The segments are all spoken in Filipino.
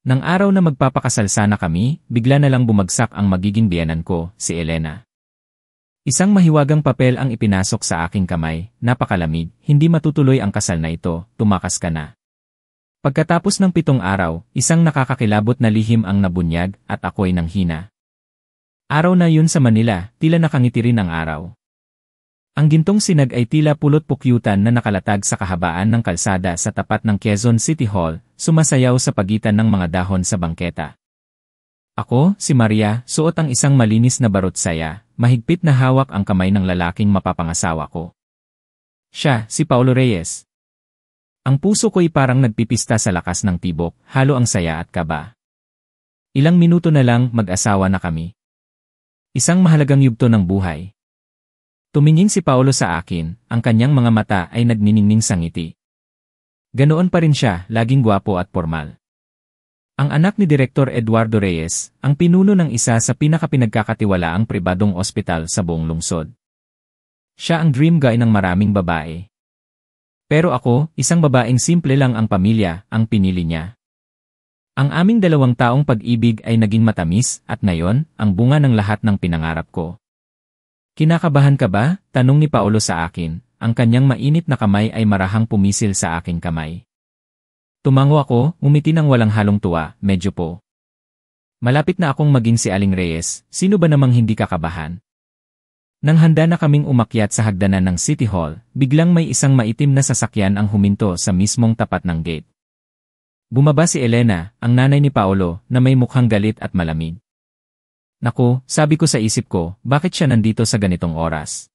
Nang araw na magpapakasal sana kami, bigla na lang bumagsak ang magiging biyenan ko, si Elena. Isang mahiwagang papel ang ipinasok sa aking kamay, napakalamig, hindi matutuloy ang kasal na ito, tumakas ka na. Pagkatapos ng 7 araw, isang nakakakilabot na lihim ang nabunyag at ako'y nanghina. Araw na yun sa Manila, tila nakangiti rin ang araw. Ang gintong sinag ay tila pulot pukyutan na nakalatag sa kahabaan ng kalsada sa tapat ng Quezon City Hall, sumasayaw sa pagitan ng mga dahon sa bangketa. Ako, si Maria, suot ang isang malinis na barot saya, mahigpit na hawak ang kamay ng lalaking mapapangasawa ko. Siya, si Paulo Reyes. Ang puso ko'y parang nagpipista sa lakas ng tibok, halo ang saya at kaba. Ilang minuto na lang mag-asawa na kami. Isang mahalagang yugto ng buhay. Tumingin si Paulo sa akin, ang kanyang mga mata ay nagniningning sa ngiti. Ganoon pa rin siya, laging gwapo at formal. Ang anak ni Direktor Eduardo Reyes, ang pinuno ng isa sa pinakapinagkakatiwalaang pribadong ospital sa buong lungsod. Siya ang dream guy ng maraming babae. Pero ako, isang babaeng simple lang ang pamilya, ang pinili niya. Ang aming 2 taong pag-ibig ay naging matamis at ngayon, ang bunga ng lahat ng pinangarap ko. Kinakabahan ka ba? Tanong ni Paulo sa akin, ang kanyang mainit na kamay ay marahang pumisil sa aking kamay. Tumango ako, ngumiti ng walang halong tuwa, medyo po. Malapit na akong maging si Aling Reyes, sino ba namang hindi kakabahan? Nang handa na kaming umakyat sa hagdanan ng City Hall, biglang may isang maitim na sasakyan ang huminto sa mismong tapat ng gate. Bumaba si Elena, ang nanay ni Paulo, na may mukhang galit at malamig. Naku, sabi ko sa isip ko, bakit siya nandito sa ganitong oras?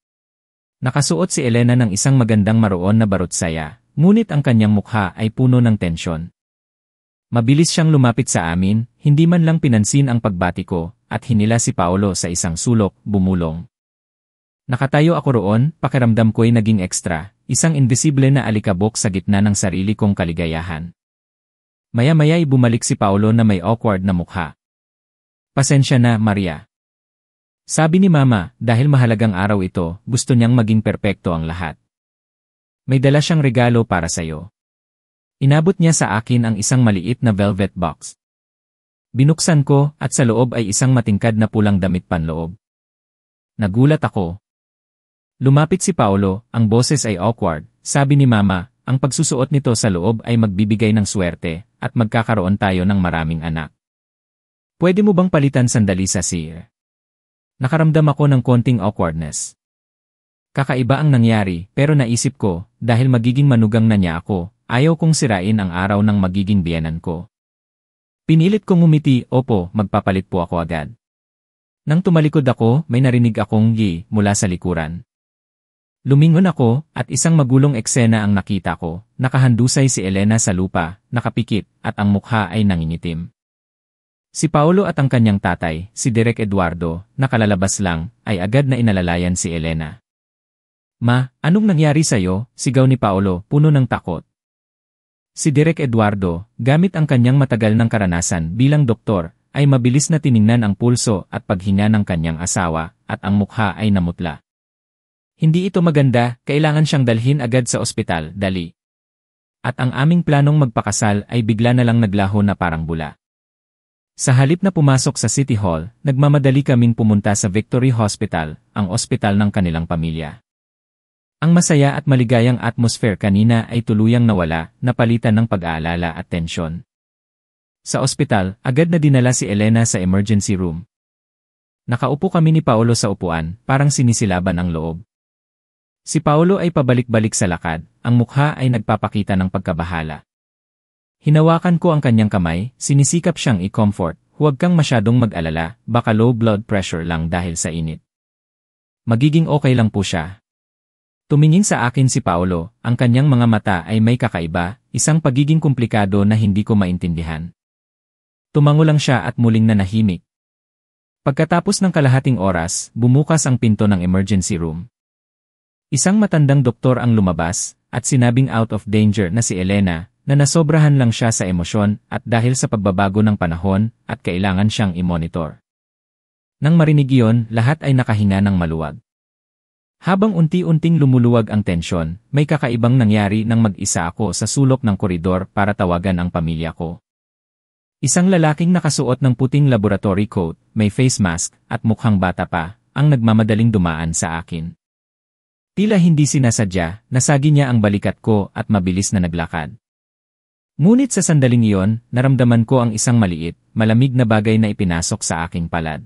Nakasuot si Elena ng isang magandang maroon na barot saya, ngunit ang kanyang mukha ay puno ng tensyon. Mabilis siyang lumapit sa amin, hindi man lang pinansin ang pagbati ko, at hinila si Paulo sa isang sulok, bumulong. Nakatayo ako roon, pakiramdam ko'y naging ekstra, isang invisible na alikabok sa gitna ng sarili kong kaligayahan. Maya-maya'y bumalik si Paulo na may awkward na mukha. Pasensya na, Maria. Sabi ni Mama, dahil mahalagang araw ito, gusto niyang maging perpekto ang lahat. May dala siyang regalo para sa'yo. Inabot niya sa akin ang isang maliit na velvet box. Binuksan ko at sa loob ay isang matingkad na pulang damit panloob. Nagulat ako. Lumapit si Paulo, ang boses ay awkward. Sabi ni Mama, ang pagsusuot nito sa loob ay magbibigay ng swerte at magkakaroon tayo ng maraming anak. Pwede mo bang palitan sandali sa sir? Nakaramdam ako ng konting awkwardness. Kakaiba ang nangyari, pero naisip ko, dahil magiging manugang na niya ako, ayaw kong sirain ang araw ng magiging biyenan ko. Pinilit kong ngumiti, opo, magpapalit po ako agad. Nang tumalikod ako, may narinig akong "yi" mula sa likuran. Lumingon ako, at isang magulong eksena ang nakita ko, nakahandusay si Elena sa lupa, nakapikit, at ang mukha ay nangingitim. Si Paulo at ang kanyang tatay, si Direk Eduardo, nakalalabas lang, ay agad na inalalayan si Elena. Ma, anong nangyari sa'yo? Sigaw ni Paulo, puno ng takot. Si Direk Eduardo, gamit ang kanyang matagal ng karanasan bilang doktor, ay mabilis na tiningnan ang pulso at paghinga ng kanyang asawa, at ang mukha ay namutla. Hindi ito maganda, kailangan siyang dalhin agad sa ospital, dali. At ang aming planong magpakasal ay bigla na lang naglaho na parang bula. Sa halip na pumasok sa City Hall, nagmamadali kaming pumunta sa Victory Hospital, ang ospital ng kanilang pamilya. Ang masaya at maligayang atmosphere kanina ay tuluyang nawala, napalitan ng pag-aalala at tensyon. Sa ospital, agad na dinala si Elena sa emergency room. Nakaupo kami ni Paulo sa upuan, parang sinisilaban ang loob. Si Paulo ay pabalik-balik sa lakad, ang mukha ay nagpapakita ng pagkabahala. Hinawakan ko ang kanyang kamay, sinisikap siyang i-comfort, huwag kang masyadong mag-alala, baka low blood pressure lang dahil sa init. Magiging okay lang po siya. Tumingin sa akin si Paulo, ang kanyang mga mata ay may kakaiba, isang pagiging komplikado na hindi ko maintindihan. Tumango lang siya at muling nanahimik. Pagkatapos ng kalahating oras, bumukas ang pinto ng emergency room. Isang matandang doktor ang lumabas, at sinabing out of danger na si Elena, na nasobrahan lang siya sa emosyon at dahil sa pagbabago ng panahon at kailangan siyang i-monitor. Nang marinig iyon, lahat ay nakahinga ng maluwag. Habang unti-unting lumuluwag ang tensyon, may kakaibang nangyari nang mag-isa ako sa sulok ng koridor para tawagan ang pamilya ko. Isang lalaking nakasuot ng puting laboratory coat, may face mask, at mukhang bata pa, ang nagmamadaling dumaan sa akin. Tila hindi sinasadya, nasagi niya ang balikat ko at mabilis na naglakad. Ngunit sa sandaling iyon, naramdaman ko ang isang maliit, malamig na bagay na ipinasok sa aking palad.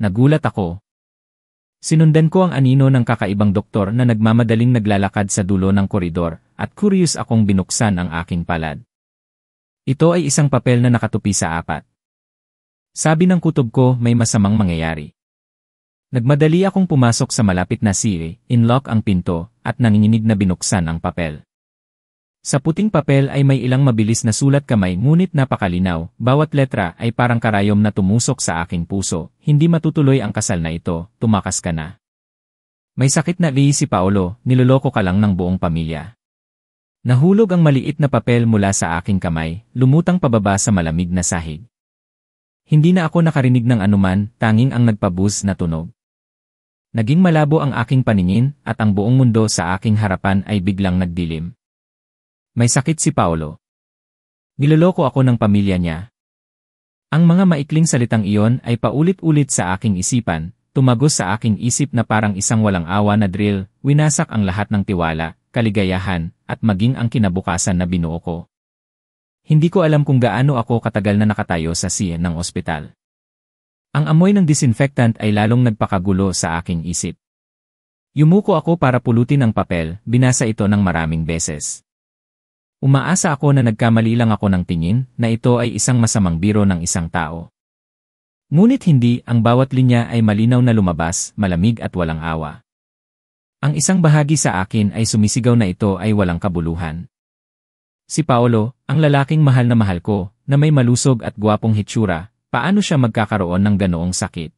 Nagulat ako. Sinundan ko ang anino ng kakaibang doktor na nagmamadaling naglalakad sa dulo ng koridor, at curious akong binuksan ang aking palad. Ito ay isang papel na nakatupi sa apat. Sabi ng kutob ko, may masamang mangyayari. Nagmadali akong pumasok sa malapit na siri, inlock ang pinto, at nanginginig na binuksan ang papel. Sa puting papel ay may ilang mabilis na sulat kamay ngunit napakalinaw, bawat letra ay parang karayom na tumusok sa aking puso, hindi matutuloy ang kasal na ito, tumakas ka na. May sakit na si Paolo, niloloko ka lang ng buong pamilya. Nahulog ang maliit na papel mula sa aking kamay, lumutang pababa sa malamig na sahig. Hindi na ako nakarinig ng anuman, tanging ang nagpabuz na tunog. Naging malabo ang aking paningin, at ang buong mundo sa aking harapan ay biglang nagdilim. May sakit si Paolo. Niloloko ako ng pamilya niya. Ang mga maikling salitang iyon ay paulit-ulit sa aking isipan, tumagos sa aking isip na parang isang walang awa na drill, winasak ang lahat ng tiwala, kaligayahan, at maging ang kinabukasan na binuo ko. Hindi ko alam kung gaano ako katagal na nakatayo sa siya ng ospital. Ang amoy ng disinfectant ay lalong nagpakagulo sa aking isip. Yumuko ako para pulutin ang papel, binasa ito ng maraming beses. Umaasa ako na nagkamali lang ako ng tingin, na ito ay isang masamang biro ng isang tao. Ngunit hindi, ang bawat linya ay malinaw na lumabas, malamig at walang awa. Ang isang bahagi sa akin ay sumisigaw na ito ay walang kabuluhan. Si Paolo, ang lalaking mahal na mahal ko, na may malusog at gwapong hitsura, paano siya magkakaroon ng ganoong sakit?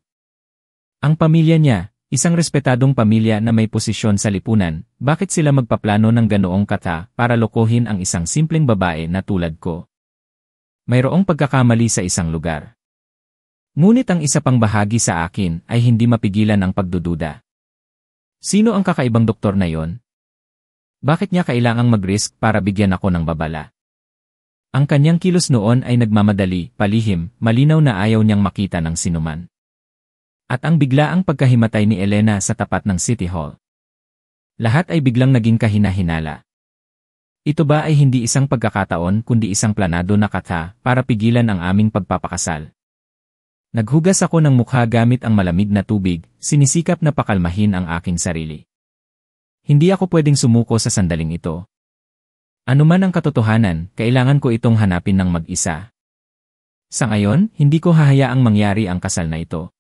Ang pamilya niya, isang respetadong pamilya na may posisyon sa lipunan, bakit sila magpaplano ng ganoong kata para lokohin ang isang simpleng babae na tulad ko? Mayroong pagkakamali sa isang lugar. Ngunit ang isa pang bahagi sa akin ay hindi mapigilan ang pagdududa. Sino ang kakaibang doktor na yon? Bakit niya kailangang mag-risk para bigyan ako ng babala? Ang kanyang kilos noon ay nagmamadali, palihim, malinaw na ayaw niyang makita ng sinuman. At ang biglaang pagkahimatay ni Elena sa tapat ng City Hall. Lahat ay biglang naging kahina-hinala. Ito ba ay hindi isang pagkakataon kundi isang planado na kata para pigilan ang aming pagpapakasal? Naghugas ako ng mukha gamit ang malamig na tubig, sinisikap na pakalmahin ang aking sarili. Hindi ako pwedeng sumuko sa sandaling ito. Ano man ang katotohanan, kailangan ko itong hanapin ng mag-isa. Sa ngayon, hindi ko hahayaang mangyari ang kasal na ito.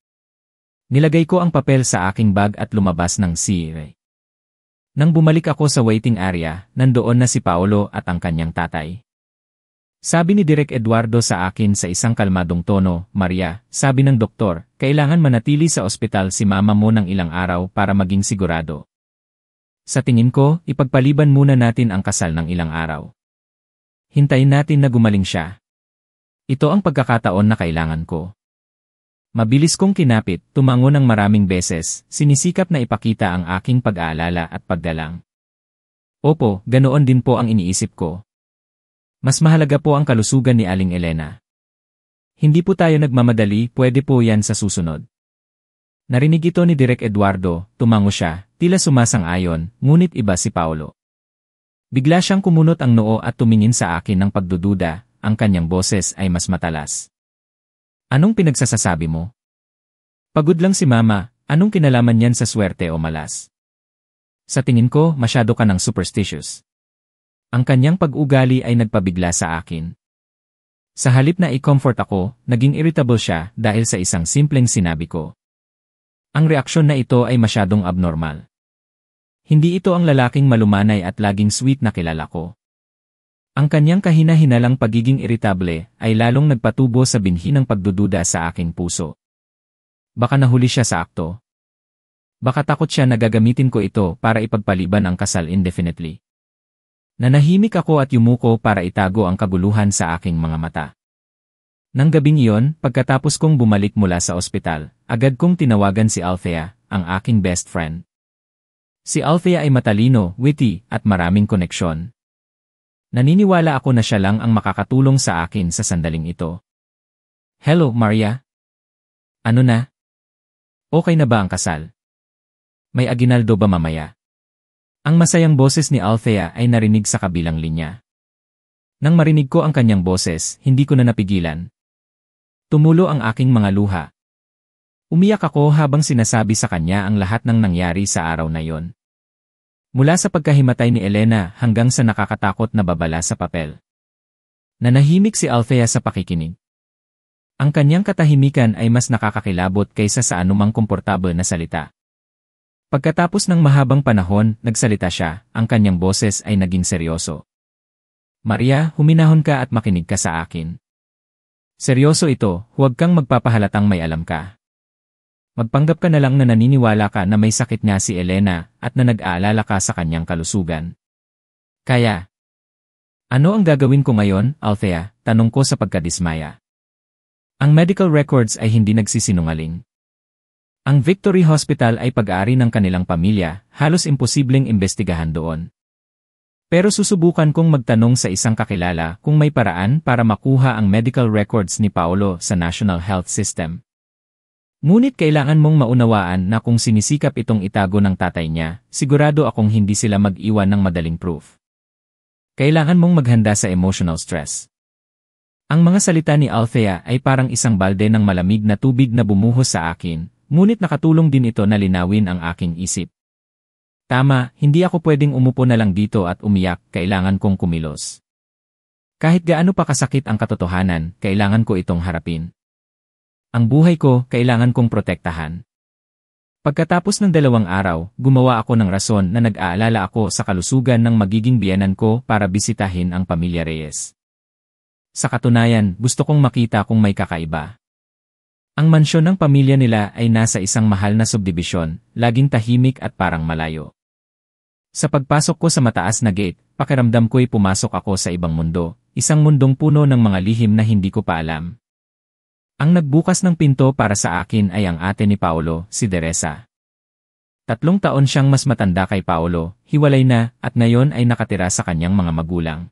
Nilagay ko ang papel sa aking bag at lumabas ng sire. Nang bumalik ako sa waiting area, nandoon na si Paolo at ang kanyang tatay. Sabi ni Direk Eduardo sa akin sa isang kalmadong tono, Maria, sabi ng doktor, kailangan manatili sa ospital si mama mo ng ilang araw para maging sigurado. Sa tingin ko, ipagpaliban muna natin ang kasal ng ilang araw. Hintayin natin na gumaling siya. Ito ang pagkakataon na kailangan ko. Mabilis kong kinapit, tumango ng maraming beses, sinisikap na ipakita ang aking pag-aalala at pagdalang. Opo, ganoon din po ang iniisip ko. Mas mahalaga po ang kalusugan ni Aling Elena. Hindi po tayo nagmamadali, pwede po yan sa susunod. Narinig ito ni Direk Eduardo, tumango siya, tila sumasang-ayon, ngunit iba si Paolo. Bigla siyang kumunot ang noo at tumingin sa akin ng pagdududa, ang kanyang boses ay mas matalas. Anong pinagsasasabi mo? Pagod lang si mama, anong kinalaman niyan sa swerte o malas? Sa tingin ko, masyado ka ng superstitious. Ang kanyang pag-ugali ay nagpabigla sa akin. Sa halip na i-comfort ako, naging irritable siya dahil sa isang simpleng sinabi ko. Ang reaksyon na ito ay masyadong abnormal. Hindi ito ang lalaking malumanay at laging sweet na kilala ko. Ang kanyang kahina-hinalang pagiging irritable ay lalong nagpatubo sa binhi ng pagdududa sa aking puso. Baka nahuli siya sa akto. Baka takot siya na gagamitin ko ito para ipagpaliban ang kasal indefinitely. Nanahimik ako at yumuko para itago ang kaguluhan sa aking mga mata. Nang gabing iyon, pagkatapos kong bumalik mula sa ospital, agad kong tinawagan si Althea, ang aking best friend. Si Althea ay matalino, witty, at maraming koneksyon. Naniniwala ako na siya lang ang makakatulong sa akin sa sandaling ito. Hello, Maria? Ano na? Okay na ba ang kasal? May aginaldo ba mamaya? Ang masayang boses ni Althea ay narinig sa kabilang linya. Nang marinig ko ang kanyang boses, hindi ko na napigilan. Tumulo ang aking mga luha. Umiyak ako habang sinasabi sa kanya ang lahat ng nangyari sa araw na yon. Mula sa pagkahimatay ni Elena hanggang sa nakakatakot na babala sa papel. Nanahimik si Althea sa pakikinig. Ang kanyang katahimikan ay mas nakakakilabot kaysa sa anumang komportable na salita. Pagkatapos ng mahabang panahon, nagsalita siya, ang kanyang boses ay naging seryoso. Maria, huminahon ka at makinig ka sa akin. Seryoso ito, huwag kang magpapahalatang may alam ka. Magpanggap ka na lang na naniniwala ka na may sakit nga si Elena at na nag-aalala ka sa kanyang kalusugan. Kaya, ano ang gagawin ko ngayon, Althea? Tanong ko sa pagkadismaya. Ang medical records ay hindi nagsisinungaling. Ang Victory Hospital ay pag-aari ng kanilang pamilya, halos imposibleng imbestigahan doon. Pero susubukan kong magtanong sa isang kakilala kung may paraan para makuha ang medical records ni Paolo sa National Health System. Ngunit kailangan mong maunawaan na kung sinisikap itong itago ng tatay niya, sigurado akong hindi sila mag-iwan ng madaling proof. Kailangan mong maghanda sa emotional stress. Ang mga salita ni Althea ay parang isang balde ng malamig na tubig na bumuhos sa akin, ngunit nakatulong din ito na linawin ang aking isip. Tama, hindi ako pwedeng umupo na lang dito at umiyak, kailangan kong kumilos. Kahit gaano pa kasakit ang katotohanan, kailangan ko itong harapin. Ang buhay ko, kailangan kong protektahan. Pagkatapos ng 2 araw, gumawa ako ng rason na nag-aalala ako sa kalusugan ng magiging biyenan ko para bisitahin ang pamilya Reyes. Sa katunayan, gusto kong makita kung may kakaiba. Ang mansyon ng pamilya nila ay nasa isang mahal na subdibisyon, laging tahimik at parang malayo. Sa pagpasok ko sa mataas na gate, pakiramdam ko'y pumasok ako sa ibang mundo, isang mundong puno ng mga lihim na hindi ko pa alam. Ang nagbukas ng pinto para sa akin ay ang ate ni Paolo, si Teresa. 3 taon siyang mas matanda kay Paolo, hiwalay na, at ngayon ay nakatira sa kanyang mga magulang.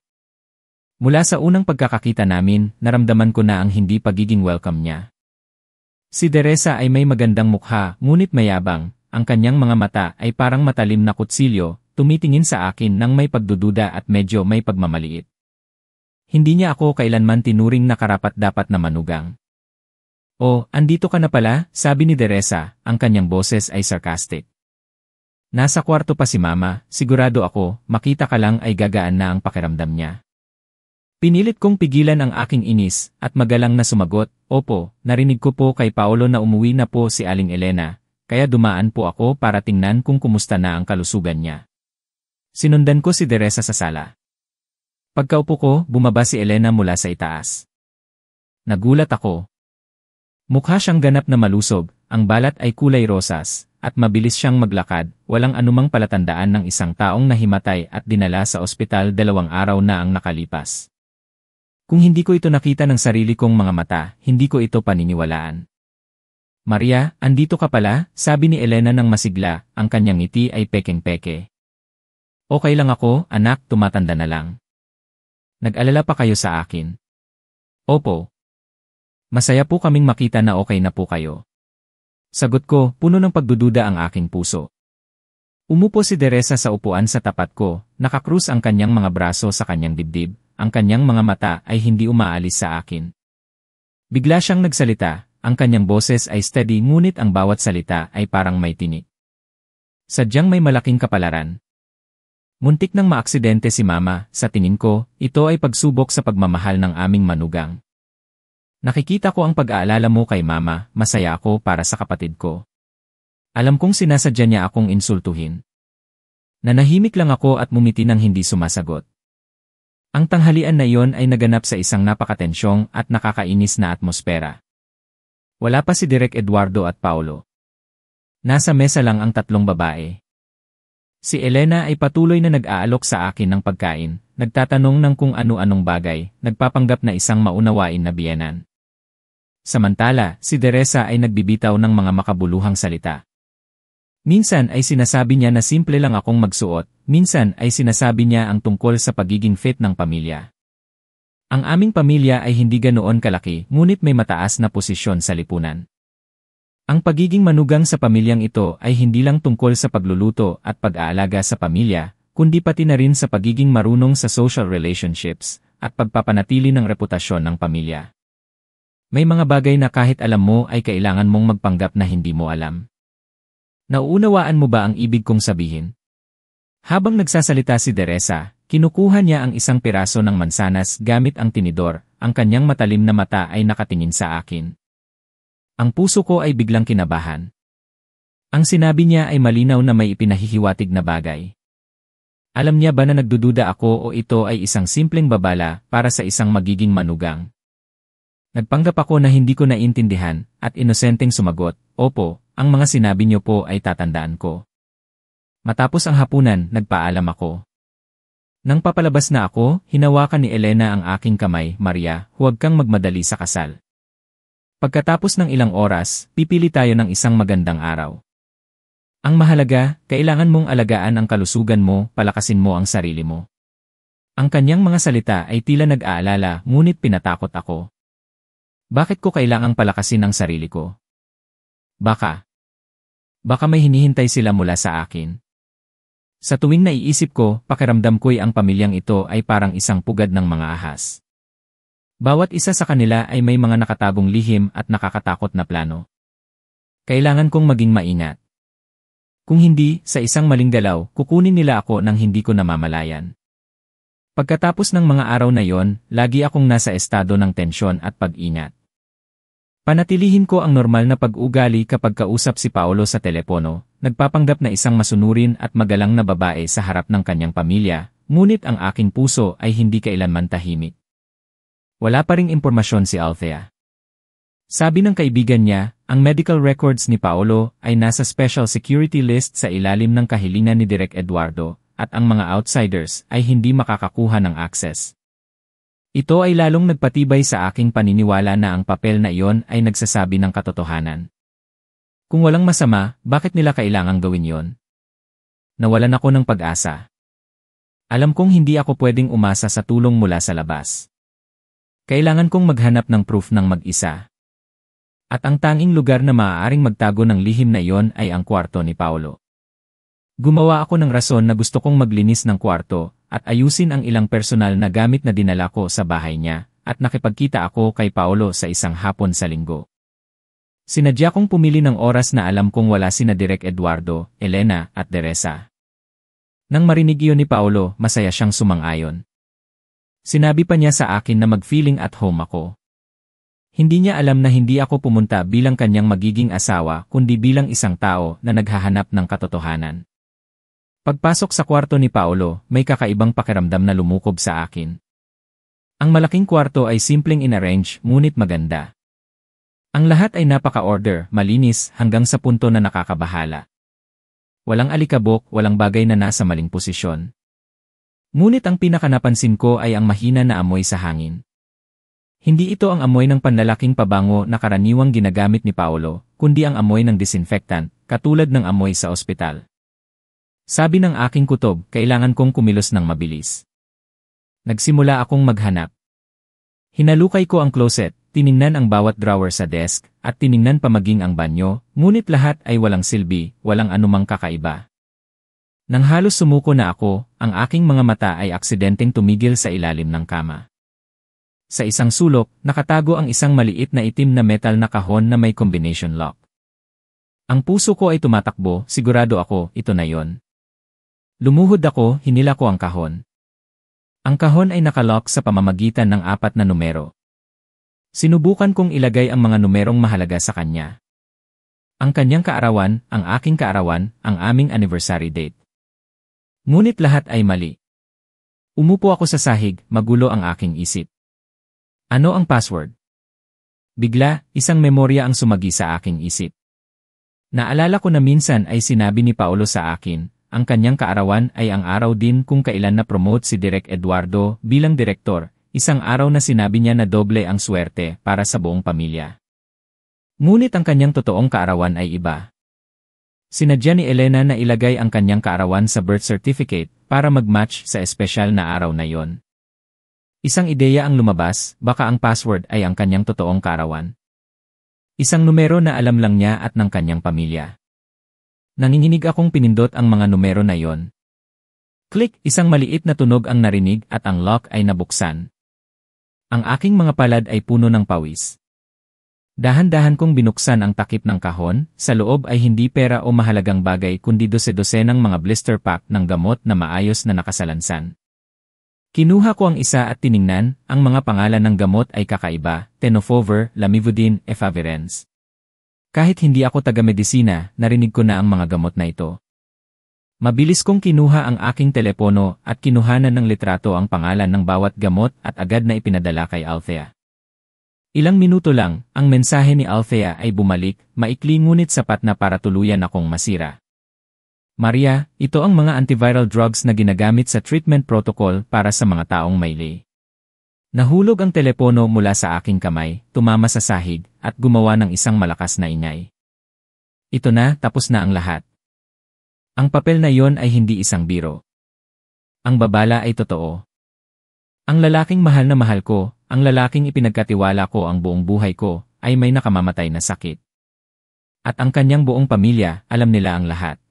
Mula sa unang pagkakakita namin, naramdaman ko na ang hindi pagiging welcome niya. Si Teresa ay may magandang mukha, ngunit mayabang, ang kanyang mga mata ay parang matalim na kutsilyo, tumitingin sa akin nang may pagdududa at medyo may pagmamaliit. Hindi niya ako kailanman tinuring na karapat-dapat na manugang. "Oh, andito ka na pala," sabi ni Teresa, ang kanyang boses ay sarcastic. Nasa kwarto pa si Mama, sigurado ako, makita ka lang ay gagaan na ang pakiramdam niya. Pinilit kong pigilan ang aking inis, at magalang na sumagot, "Opo, narinig ko po kay Paolo na umuwi na po si Aling Elena, kaya dumaan po ako para tingnan kung kumusta na ang kalusugan niya." Sinundan ko si Teresa sa sala. Pagkaupo ko, bumaba si Elena mula sa itaas. Nagulat ako. Mukha siyang ganap na malusog, ang balat ay kulay rosas, at mabilis siyang maglakad, walang anumang palatandaan ng isang taong nahimatay at dinala sa ospital 2 araw na ang nakalipas. Kung hindi ko ito nakita ng sarili kong mga mata, hindi ko ito paniniwalaan. "Maria, andito ka pala," sabi ni Elena ng masigla, ang kanyang ngiti ay pekeng-peke. "Okay lang ako, anak, tumatanda na lang." "Nag-alala pa kayo sa akin?" "Opo. Masaya po kaming makita na okay na po kayo." Sagot ko, puno ng pagdududa ang aking puso. Umupo si Teresa sa upuan sa tapat ko, nakakrus ang kanyang mga braso sa kanyang dibdib, ang kanyang mga mata ay hindi umaalis sa akin. Bigla siyang nagsalita, ang kanyang boses ay steady ngunit ang bawat salita ay parang may tinik. Sadyang may malaking kapalaran. Muntik nang maaksidente si Mama, sa tingin ko, ito ay pagsubok sa pagmamahal ng aming manugang. Nakikita ko ang pag-aalala mo kay Mama, masaya ako para sa kapatid ko. Alam kong sinasadya niya akong insultuhin. Nanahimik lang ako at mumiti nang hindi sumasagot. Ang tanghalian na iyon ay naganap sa isang napakatensyong at nakakainis na atmosfera. Wala pa si Direk Eduardo at Paolo. Nasa mesa lang ang 3 babae. Si Elena ay patuloy na nag-aalok sa akin ng pagkain, nagtatanong ng kung ano-anong bagay, nagpapanggap na isang maunawain na biyenan. Samantala, si Teresa ay nagbibitaw ng mga makabuluhang salita. Minsan ay sinasabi niya na simple lang akong magsuot, minsan ay sinasabi niya ang tungkol sa pagiging fit ng pamilya. Ang aming pamilya ay hindi ganoon kalaki, ngunit may mataas na posisyon sa lipunan. Ang pagiging manugang sa pamilyang ito ay hindi lang tungkol sa pagluluto at pag-aalaga sa pamilya, kundi pati na rin sa pagiging marunong sa social relationships at pagpapanatili ng reputasyon ng pamilya. May mga bagay na kahit alam mo ay kailangan mong magpanggap na hindi mo alam. Nauunawaan mo ba ang ibig kong sabihin? Habang nagsasalita si Teresa, kinukuha niya ang isang piraso ng mansanas gamit ang tinidor, ang kanyang matalim na mata ay nakatingin sa akin. Ang puso ko ay biglang kinabahan. Ang sinabi niya ay malinaw na may ipinahihiwatig na bagay. Alam niya ba na nagdududa ako o ito ay isang simpleng babala para sa isang magiging manugang? Nagpanggap ako na hindi ko naintindihan at inosenteng sumagot, "Opo, ang mga sinabi niyo po ay tatandaan ko." Matapos ang hapunan, nagpaalam ako. Nang papalabas na ako, hinawakan ni Elena ang aking kamay, "Maria, huwag kang magmadali sa kasal. Pagkatapos ng ilang oras, pipili tayo ng isang magandang araw. Ang mahalaga, kailangan mong alagaan ang kalusugan mo, palakasin mo ang sarili mo." Ang kanyang mga salita ay tila nag-aalala, ngunit pinatakot ako. Bakit ko kailangang palakasin ang sarili ko? Baka may hinihintay sila mula sa akin. Sa tuwing naiisip ko, pakiramdam ko'y ang pamilyang ito ay parang isang pugad ng mga ahas. Bawat isa sa kanila ay may mga nakatagong lihim at nakakatakot na plano. Kailangan kong maging maingat. Kung hindi, sa isang maling galaw, kukunin nila ako nang hindi ko namamalayan. Pagkatapos ng mga araw na yon, lagi akong nasa estado ng tensyon at pag-ingat. Panatilihin ko ang normal na pag-ugali kapag kausap si Paolo sa telepono, nagpapanggap na isang masunurin at magalang na babae sa harap ng kanyang pamilya, ngunit ang aking puso ay hindi kailanman tahimik. Wala pa ring impormasyon si Althea. Sabi ng kaibigan niya, ang medical records ni Paolo ay nasa special security list sa ilalim ng kahilingan ni Direk Eduardo, at ang mga outsiders ay hindi makakakuha ng access. Ito ay lalong nagpatibay sa aking paniniwala na ang papel na iyon ay nagsasabi ng katotohanan. Kung walang masama, bakit nila kailangang gawin yon? Nawalan ako ng pag-asa. Alam kong hindi ako pwedeng umasa sa tulong mula sa labas. Kailangan kong maghanap ng proof ng mag-isa. At ang tanging lugar na maaaring magtago ng lihim na iyon ay ang kwarto ni Paolo. Gumawa ako ng rason na gusto kong maglinis ng kwarto at ayusin ang ilang personal na gamit na dinala ko sa bahay niya, at nakipagkita ako kay Paolo sa isang hapon sa linggo. Sinadya kong pumili ng oras na alam kong wala sina Direk Eduardo, Elena at Teresa. Nang marinig iyon ni Paolo, masaya siyang sumang-ayon. Sinabi pa niya sa akin na mag-feeling at home ako. Hindi niya alam na hindi ako pumunta bilang kanyang magiging asawa kundi bilang isang tao na naghahanap ng katotohanan. Pagpasok sa kwarto ni Paolo, may kakaibang pakiramdam na lumukob sa akin. Ang malaking kwarto ay simpleng inarrange, ngunit maganda. Ang lahat ay napaka-order, malinis, hanggang sa punto na nakakabahala. Walang alikabok, walang bagay na nasa maling posisyon. Ngunit ang pinakanapansin ko ay ang mahina na amoy sa hangin. Hindi ito ang amoy ng panlalaking pabango na karaniwang ginagamit ni Paolo, kundi ang amoy ng disinfectant, katulad ng amoy sa ospital. Sabi ng aking kutob, kailangan kong kumilos ng mabilis. Nagsimula akong maghanap. Hinalukay ko ang closet, tiningnan ang bawat drawer sa desk, at tiningnan pa maging ang banyo, ngunit lahat ay walang silbi, walang anumang kakaiba. Nang halos sumuko na ako, ang aking mga mata ay aksidenteng tumigil sa ilalim ng kama. Sa isang sulok, nakatago ang isang maliit na itim na metal na kahon na may combination lock. Ang puso ko ay tumatakbo, sigurado ako, ito na yon. Lumuhod ako, hinila ko ang kahon. Ang kahon ay nakalock sa pamamagitan ng 4 na numero. Sinubukan kong ilagay ang mga numerong mahalaga sa kanya. Ang kanyang kaarawan, ang aking kaarawan, ang aming anniversary date. Ngunit lahat ay mali. Umupo ako sa sahig, magulo ang aking isip. Ano ang password? Bigla, isang memorya ang sumagi sa aking isip. Naalala ko na minsan ay sinabi ni Paolo sa akin, ang kanyang kaarawan ay ang araw din kung kailan na-promote si Direk Eduardo bilang direktor, isang araw na sinabi niya na doble ang swerte para sa buong pamilya. Ngunit ang kanyang totoong kaarawan ay iba. Sinadya ni Elena na ilagay ang kanyang kaarawan sa birth certificate para mag-match sa espesyal na araw na yon. Isang ideya ang lumabas, baka ang password ay ang kanyang totoong kaarawan. Isang numero na alam lang niya at ng kanyang pamilya. Nanginginig akong pinindot ang mga numero na yon. Click, isang maliit na tunog ang narinig at ang lock ay nabuksan. Ang aking mga palad ay puno ng pawis. Dahan-dahan kong binuksan ang takip ng kahon, sa loob ay hindi pera o mahalagang bagay kundi dose-dosenang mga blister pack ng gamot na maayos na nakasalansan. Kinuha ko ang isa at tiningnan, ang mga pangalan ng gamot ay kakaiba, tenofovir, lamivudine, efavirenz. Kahit hindi ako taga-medisina, narinig ko na ang mga gamot na ito. Mabilis kong kinuha ang aking telepono at kinuhanan ng litrato ang pangalan ng bawat gamot at agad na ipinadala kay Althea. Ilang minuto lang, ang mensahe ni Althea ay bumalik, maikli ngunit sapat na para tuluyan akong masira. Maria, ito ang mga antiviral drugs na ginagamit sa treatment protocol para sa mga taong may lay. Nahulog ang telepono mula sa aking kamay, tumama sa sahig, at gumawa ng isang malakas na ingay. Ito na, tapos na ang lahat. Ang papel na yon ay hindi isang biro. Ang babala ay totoo. Ang lalaking mahal na mahal ko, ang lalaking ipinagkatiwala ko ang buong buhay ko, ay may nakamamatay na sakit. At ang kanyang buong pamilya, alam nila ang lahat.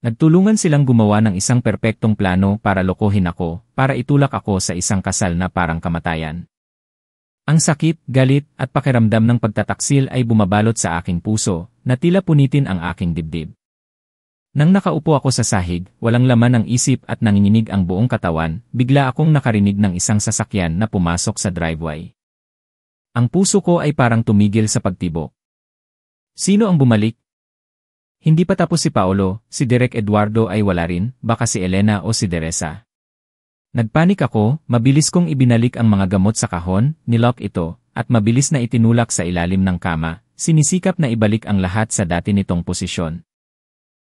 Nagtulungan silang gumawa ng isang perpektong plano para lokohin ako, para itulak ako sa isang kasal na parang kamatayan. Ang sakit, galit, at pakiramdam ng pagtataksil ay bumabalot sa aking puso, na tila punitin ang aking dibdib. Nang nakaupo ako sa sahig, walang laman ang isip at nanginginig ang buong katawan, bigla akong nakarinig ng isang sasakyan na pumasok sa driveway. Ang puso ko ay parang tumigil sa pagtibok. Sino ang bumalik? Hindi pa tapos si Paolo, si Direk Eduardo ay wala rin, baka si Elena o si Teresa. Nagpanik ako, mabilis kong ibinalik ang mga gamot sa kahon, nilock ito, at mabilis na itinulak sa ilalim ng kama, sinisikap na ibalik ang lahat sa dati nitong posisyon.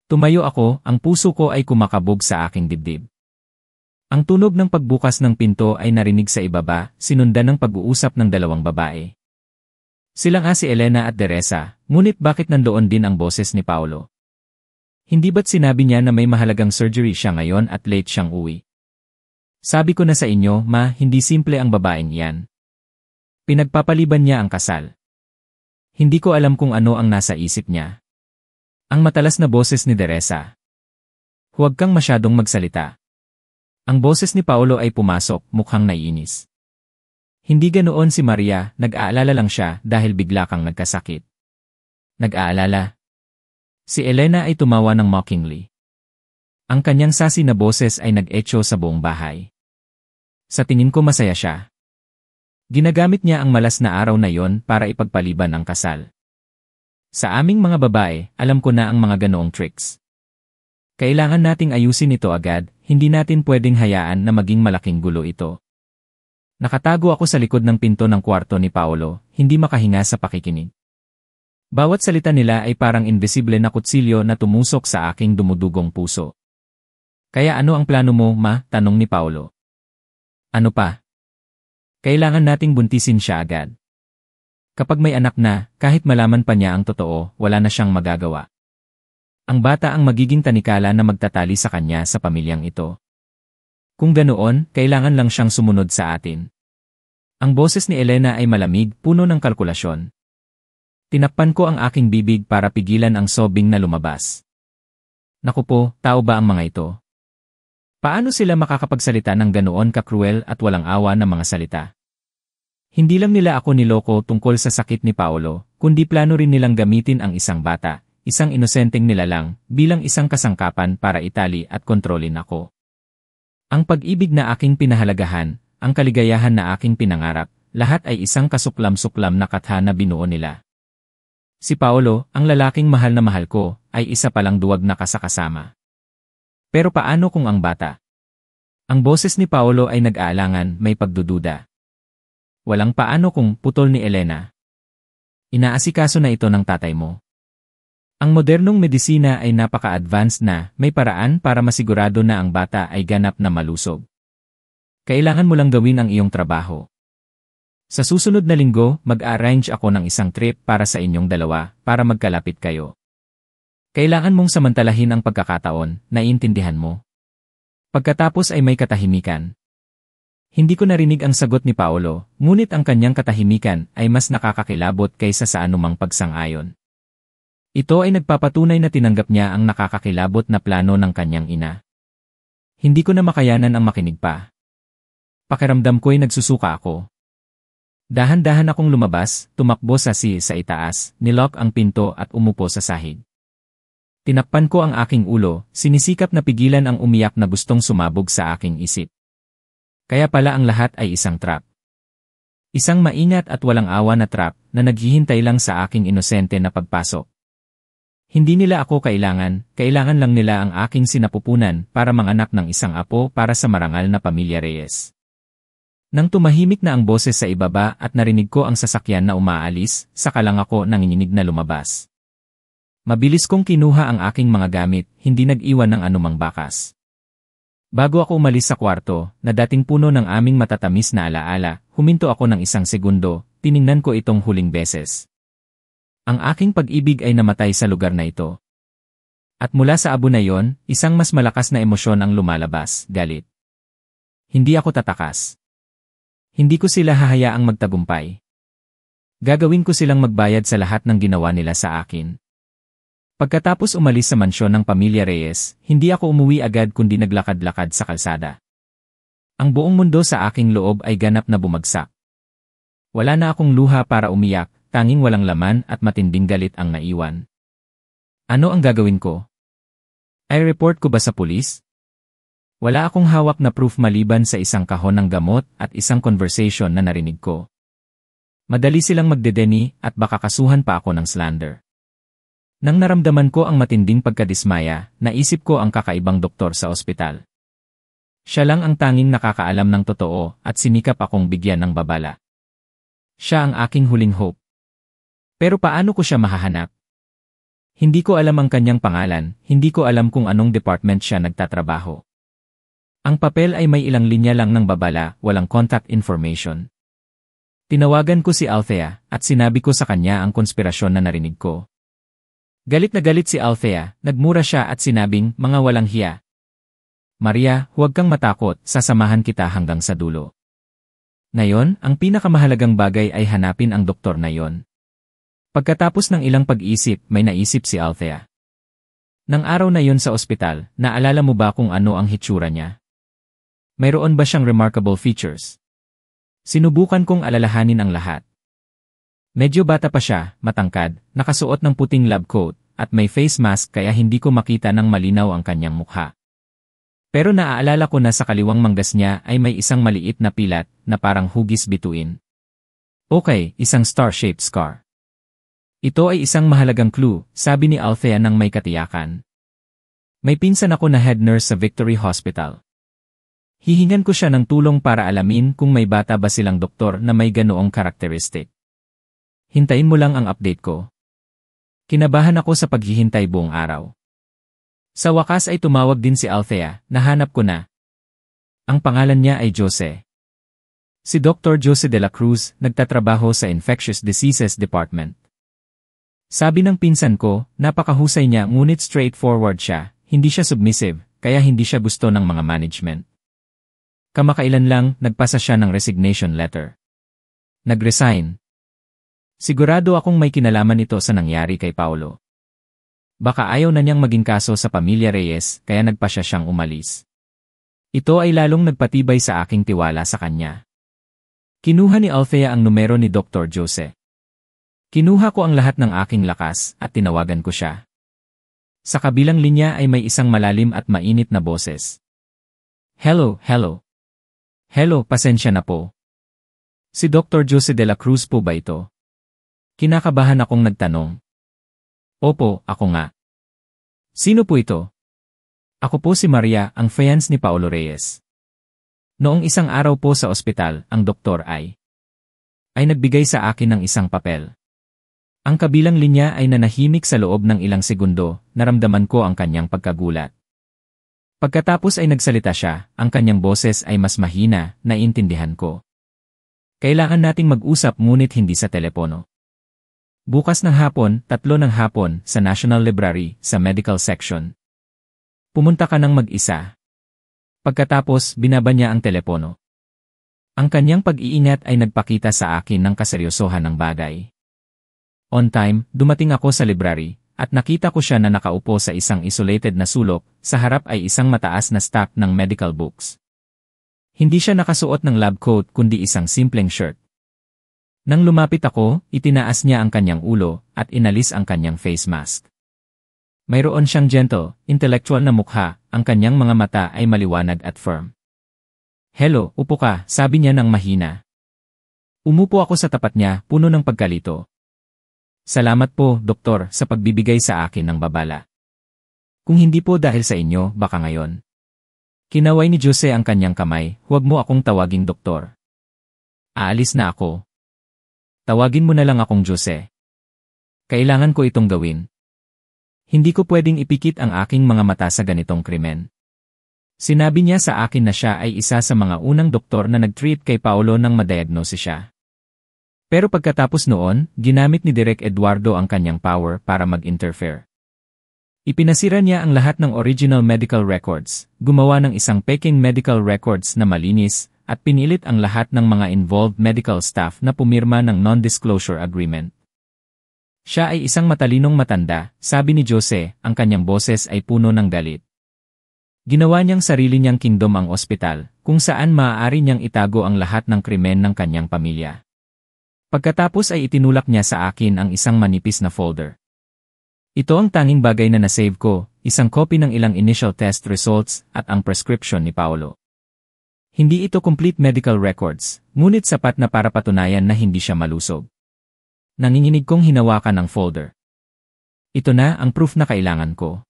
Tumayo ako, ang puso ko ay kumakabog sa aking dibdib. Ang tunog ng pagbukas ng pinto ay narinig sa ibaba, sinundan ng pag-uusap ng dalawang babae. Sila nga si Elena at Teresa, ngunit bakit nandoon din ang boses ni Paolo? Hindi ba't sinabi niya na may mahalagang surgery siya ngayon at late siyang uwi? Sabi ko na sa inyo, ma, hindi simple ang babaeng yan. Pinagpapaliban niya ang kasal. Hindi ko alam kung ano ang nasa isip niya. Ang matalas na boses ni Teresa. Huwag kang masyadong magsalita. Ang boses ni Paolo ay pumasok, mukhang naiinis. Hindi ganoon si Maria, nag-aalala lang siya dahil bigla kang nagkasakit. Nag-aalala? Si Elena ay tumawa ng mockingly. Ang kanyang sasi na boses ay nag-echo sa buong bahay. Sa tingin ko masaya siya. Ginagamit niya ang malas na araw na yon para ipagpaliban ang kasal. Sa aming mga babae, alam ko na ang mga ganoong tricks. Kailangan nating ayusin ito agad, hindi natin pwedeng hayaan na maging malaking gulo ito. Nakatago ako sa likod ng pinto ng kwarto ni Paolo, hindi makahinga sa pakikinig. Bawat salita nila ay parang invisible na kutsilyo na tumusok sa aking dumudugong puso. Kaya ano ang plano mo, ma? Tanong ni Paolo. Ano pa? Kailangan nating buntisin siya agad. Kapag may anak na, kahit malaman pa niya ang totoo, wala na siyang magagawa. Ang bata ang magiging tanikala na magtatali sa kanya sa pamilyang ito. Kung ganoon, kailangan lang siyang sumunod sa atin. Ang boses ni Elena ay malamig, puno ng kalkulasyon. Tinakpan ko ang aking bibig para pigilan ang sobing na lumabas. Naku po, tao ba ang mga ito? Paano sila makakapagsalita ng ganoon kakruel at walang awa na mga salita? Hindi lang nila ako niloko tungkol sa sakit ni Paolo, kundi plano rin nilang gamitin ang isang bata, isang inosenteng nilalang, bilang isang kasangkapan para itali at kontrolin ako. Ang pag-ibig na aking pinahalagahan, ang kaligayahan na aking pinangarap, lahat ay isang kasuklam-suklam na katha na binuo nila. Si Paolo, ang lalaking mahal na mahal ko, ay isa palang duwag na kasakasama. Pero paano kung ang bata? Ang boses ni Paolo ay nag-aalangan, may pagdududa. Walang paano kung putol ni Elena. Inaasikaso na ito ng tatay mo. Ang modernong medisina ay napaka-advanced na, may paraan para masigurado na ang bata ay ganap na malusog. Kailangan mo lang gawin ang iyong trabaho. Sa susunod na linggo, mag-arrange ako ng isang trip para sa inyong dalawa, para magkalapit kayo. Kailangan mong samantalahin ang pagkakataon, naiintindihan mo. Pagkatapos ay may katahimikan. Hindi ko narinig ang sagot ni Paolo, ngunit ang kanyang katahimikan ay mas nakakakilabot kaysa sa anumang pagsang-ayon. Ito ay nagpapatunay na tinanggap niya ang nakakakilabot na plano ng kanyang ina. Hindi ko na makayanan ang makinig pa. Pakiramdam ko'y nagsusuka ako. Dahan-dahan akong lumabas, tumakbo sa itaas, nilock ang pinto at umupo sa sahig. Tinakpan ko ang aking ulo, sinisikap na pigilan ang umiyak na gustong sumabog sa aking isip. Kaya pala ang lahat ay isang trap. Isang maingat at walang awa na trap na naghihintay lang sa aking inosente na pagpasok. Hindi nila ako kailangan lang nila ang aking sinapupunan para manganak ng isang apo para sa marangal na pamilya Reyes. Nang tumahimik na ang boses sa ibaba at narinig ko ang sasakyan na umaalis, saka lang ako nanginginig na lumabas. Mabilis kong kinuha ang aking mga gamit, hindi nag-iwan ng anumang bakas. Bago ako umalis sa kwarto, na dating puno ng aming matatamis na alaala, huminto ako ng isang segundo, tiningnan ko itong huling beses. Ang aking pag-ibig ay namatay sa lugar na ito. At mula sa abo na yon, isang mas malakas na emosyon ang lumalabas, galit. Hindi ako tatakas. Hindi ko sila hahayaang magtagumpay. Gagawin ko silang magbayad sa lahat ng ginawa nila sa akin. Pagkatapos umalis sa mansyon ng pamilya Reyes, hindi ako umuwi agad kundi naglakad-lakad sa kalsada. Ang buong mundo sa aking loob ay ganap na bumagsak. Wala na akong luha para umiyak, tanging walang laman at matinding galit ang naiwan. Ano ang gagawin ko? Ay report ko ba sa pulis? Wala akong hawak na proof maliban sa isang kahon ng gamot at isang conversation na narinig ko. Madali silang magdedeni at baka kasuhan pa ako ng slander. Nang naramdaman ko ang matinding pagkadismaya, naisip ko ang kakaibang doktor sa ospital. Siya lang ang tanging nakakaalam ng totoo at sinikap akong bigyan ng babala. Siya ang aking huling hope. Pero paano ko siya mahahanap? Hindi ko alam ang kanyang pangalan, hindi ko alam kung anong department siya nagtatrabaho. Ang papel ay may ilang linya lang ng babala, walang contact information. Tinawagan ko si Althea at sinabi ko sa kanya ang konspirasyon na narinig ko. Galit na galit si Althea, nagmura siya at sinabing, mga walang hiya. Maria, huwag kang matakot, sasamahan kita hanggang sa dulo. Ngayon, ang pinakamahalagang bagay ay hanapin ang doktor na yon. Pagkatapos ng ilang pag-isip, may naisip si Althea. Nang araw na yon sa ospital, naalala mo ba kung ano ang hitsura niya? Mayroon ba siyang remarkable features? Sinubukan kong alalahanin ang lahat. Medyo bata pa siya, matangkad, nakasuot ng puting lab coat, at may face mask kaya hindi ko makita ng malinaw ang kanyang mukha. Pero naaalala ko na sa kaliwang manggas niya ay may isang maliit na pilat na parang hugis bituin. Okay, isang star-shaped scar. Ito ay isang mahalagang clue, sabi ni Althea nang may katiyakan. May pinsan ako na head nurse sa Victory Hospital. Hihingan ko siya ng tulong para alamin kung may bata ba silang doktor na may ganoong karakteristik. Hintayin mo lang ang update ko. Kinabahan ako sa paghihintay buong araw. Sa wakas ay tumawag din si Althea, nahanap ko na. Ang pangalan niya ay Jose. Si Dr. Jose de la Cruz, nagtatrabaho sa Infectious Diseases Department. Sabi ng pinsan ko, napakahusay niya ngunit straightforward siya, hindi siya submissive, kaya hindi siya gusto ng mga management. Kamakailan lang, nagpasa siya ng resignation letter. Nag-resign. Sigurado akong may kinalaman ito sa nangyari kay Paolo. Baka ayaw na niyang maging kaso sa pamilya Reyes, kaya nagpasya siyang umalis. Ito ay lalong nagpatibay sa aking tiwala sa kanya. Kinuha ni Althea ang numero ni Dr. Jose. Kinuha ko ang lahat ng aking lakas at tinawagan ko siya. Sa kabilang linya ay may isang malalim at mainit na boses. Hello, hello. Hello, pasensya na po. Si Dr. Jose de la Cruz po ba ito? Kinakabahan akong nagtanong. Opo, ako nga. Sino po ito? Ako po si Maria, ang fiancé ni Paolo Reyes. Noong isang araw po sa ospital, ang doktor ay nagbigay sa akin ng isang papel. Ang kabilang linya ay nanahimik sa loob ng ilang segundo, naramdaman ko ang kanyang pagkagulat. Pagkatapos ay nagsalita siya, ang kanyang boses ay mas mahina, naiintindihan ko. Kailangan nating mag-usap ngunit hindi sa telepono. Bukas ng hapon, 3 ng hapon, sa National Library, sa medical section. Pumunta ka ng mag-isa. Pagkatapos, binaba niya ang telepono. Ang kanyang pag-iingat ay nagpakita sa akin ng kaseryosohan ng bagay. On time, dumating ako sa library, at nakita ko siya na nakaupo sa isang isolated na sulok, sa harap ay isang mataas na stack ng medical books. Hindi siya nakasuot ng lab coat kundi isang simpleng shirt. Nang lumapit ako, itinaas niya ang kanyang ulo, at inalis ang kanyang face mask. Mayroon siyang gentle, intellectual na mukha, ang kanyang mga mata ay maliwanag at firm. "Hello, upo ka," sabi niya ng mahina. Umupo ako sa tapat niya, puno ng pagkalito. "Salamat po, doktor, sa pagbibigay sa akin ng babala. Kung hindi po dahil sa inyo, baka ngayon." Kinaway ni Jose ang kanyang kamay, "Huwag mo akong tawaging doktor. Aalis na ako. Tawagin mo na lang akong Jose. Kailangan ko itong gawin. Hindi ko pwedeng ipikit ang aking mga mata sa ganitong krimen." Sinabi niya sa akin na siya ay isa sa mga unang doktor na nag-treat kay Paolo nang madiagnose siya. Pero pagkatapos noon, ginamit ni Direk Eduardo ang kanyang power para mag-interfere. Ipinasira niya ang lahat ng original medical records, gumawa ng isang peking medical records na malinis, at pinilit ang lahat ng mga involved medical staff na pumirma ng non-disclosure agreement. Siya ay isang matalinong matanda, sabi ni Jose, ang kanyang boses ay puno ng galit. Ginawa niyang sarili niyang kingdom ang ospital, kung saan maaari niyang itago ang lahat ng krimen ng kanyang pamilya. Pagkatapos ay itinulak niya sa akin ang isang manipis na folder. Ito ang tanging bagay na nasave ko, isang copy ng ilang initial test results at ang prescription ni Paolo. Hindi ito complete medical records, ngunit sapat na para patunayan na hindi siya malusog. Nanginginig kong hinawakan ang folder. Ito na ang proof na kailangan ko.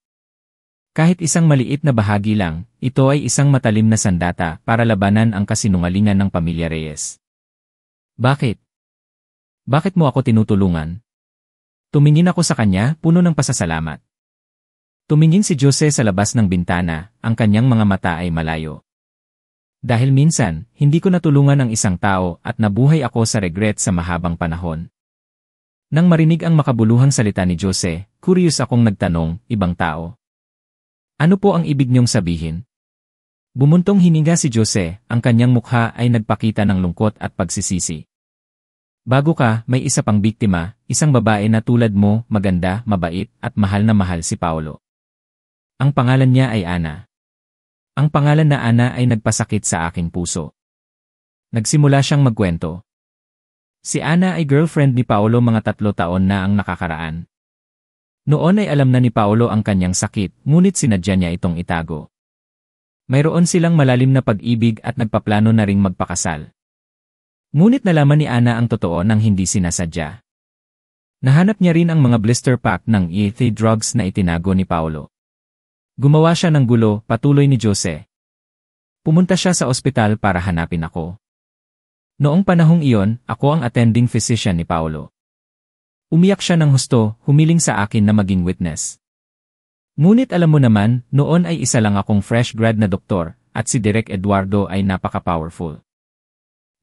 Kahit isang maliit na bahagi lang, ito ay isang matalim na sandata para labanan ang kasinungalingan ng pamilya Reyes. "Bakit? Bakit mo ako tinutulungan?" Tumingin ako sa kanya, puno ng pasasalamat. Tumingin si Jose sa labas ng bintana, ang kanyang mga mata ay malayo. Dahil minsan, hindi ko natulungan ang isang tao at nabuhay ako sa regret sa mahabang panahon. Nang marinig ang makabuluhang salita ni Jose, curious akong nagtanong, "Ibang tao? Ano po ang ibig niyong sabihin?" Bumuntong hininga si Jose, ang kanyang mukha ay nagpakita ng lungkot at pagsisisi. "Bago ka, may isa pang biktima, isang babae na tulad mo, maganda, mabait, at mahal na mahal si Paolo. Ang pangalan niya ay Ana. Ang pangalan na Ana ay nagpasakit sa aking puso." Nagsimula siyang magkwento. Si Ana ay girlfriend ni Paolo mga 3 taon na ang nakakaraan. Noon ay alam na ni Paolo ang kanyang sakit, ngunit sinadya niya itong itago. Mayroon silang malalim na pag-ibig at nagpaplano na ring magpakasal. Ngunit nalaman ni Ana ang totoo nang hindi sinasadya. Nahanap niya rin ang mga blister pack ng ETH drugs na itinago ni Paolo. Gumawa siya ng gulo, patuloy ni Jose. Pumunta siya sa ospital para hanapin ako. Noong panahong iyon, ako ang attending physician ni Paolo. Umiyak siya ng husto, humiling sa akin na maging witness. Ngunit alam mo naman, noon ay isa lang akong fresh grad na doktor, at si Direk Eduardo ay napaka-powerful.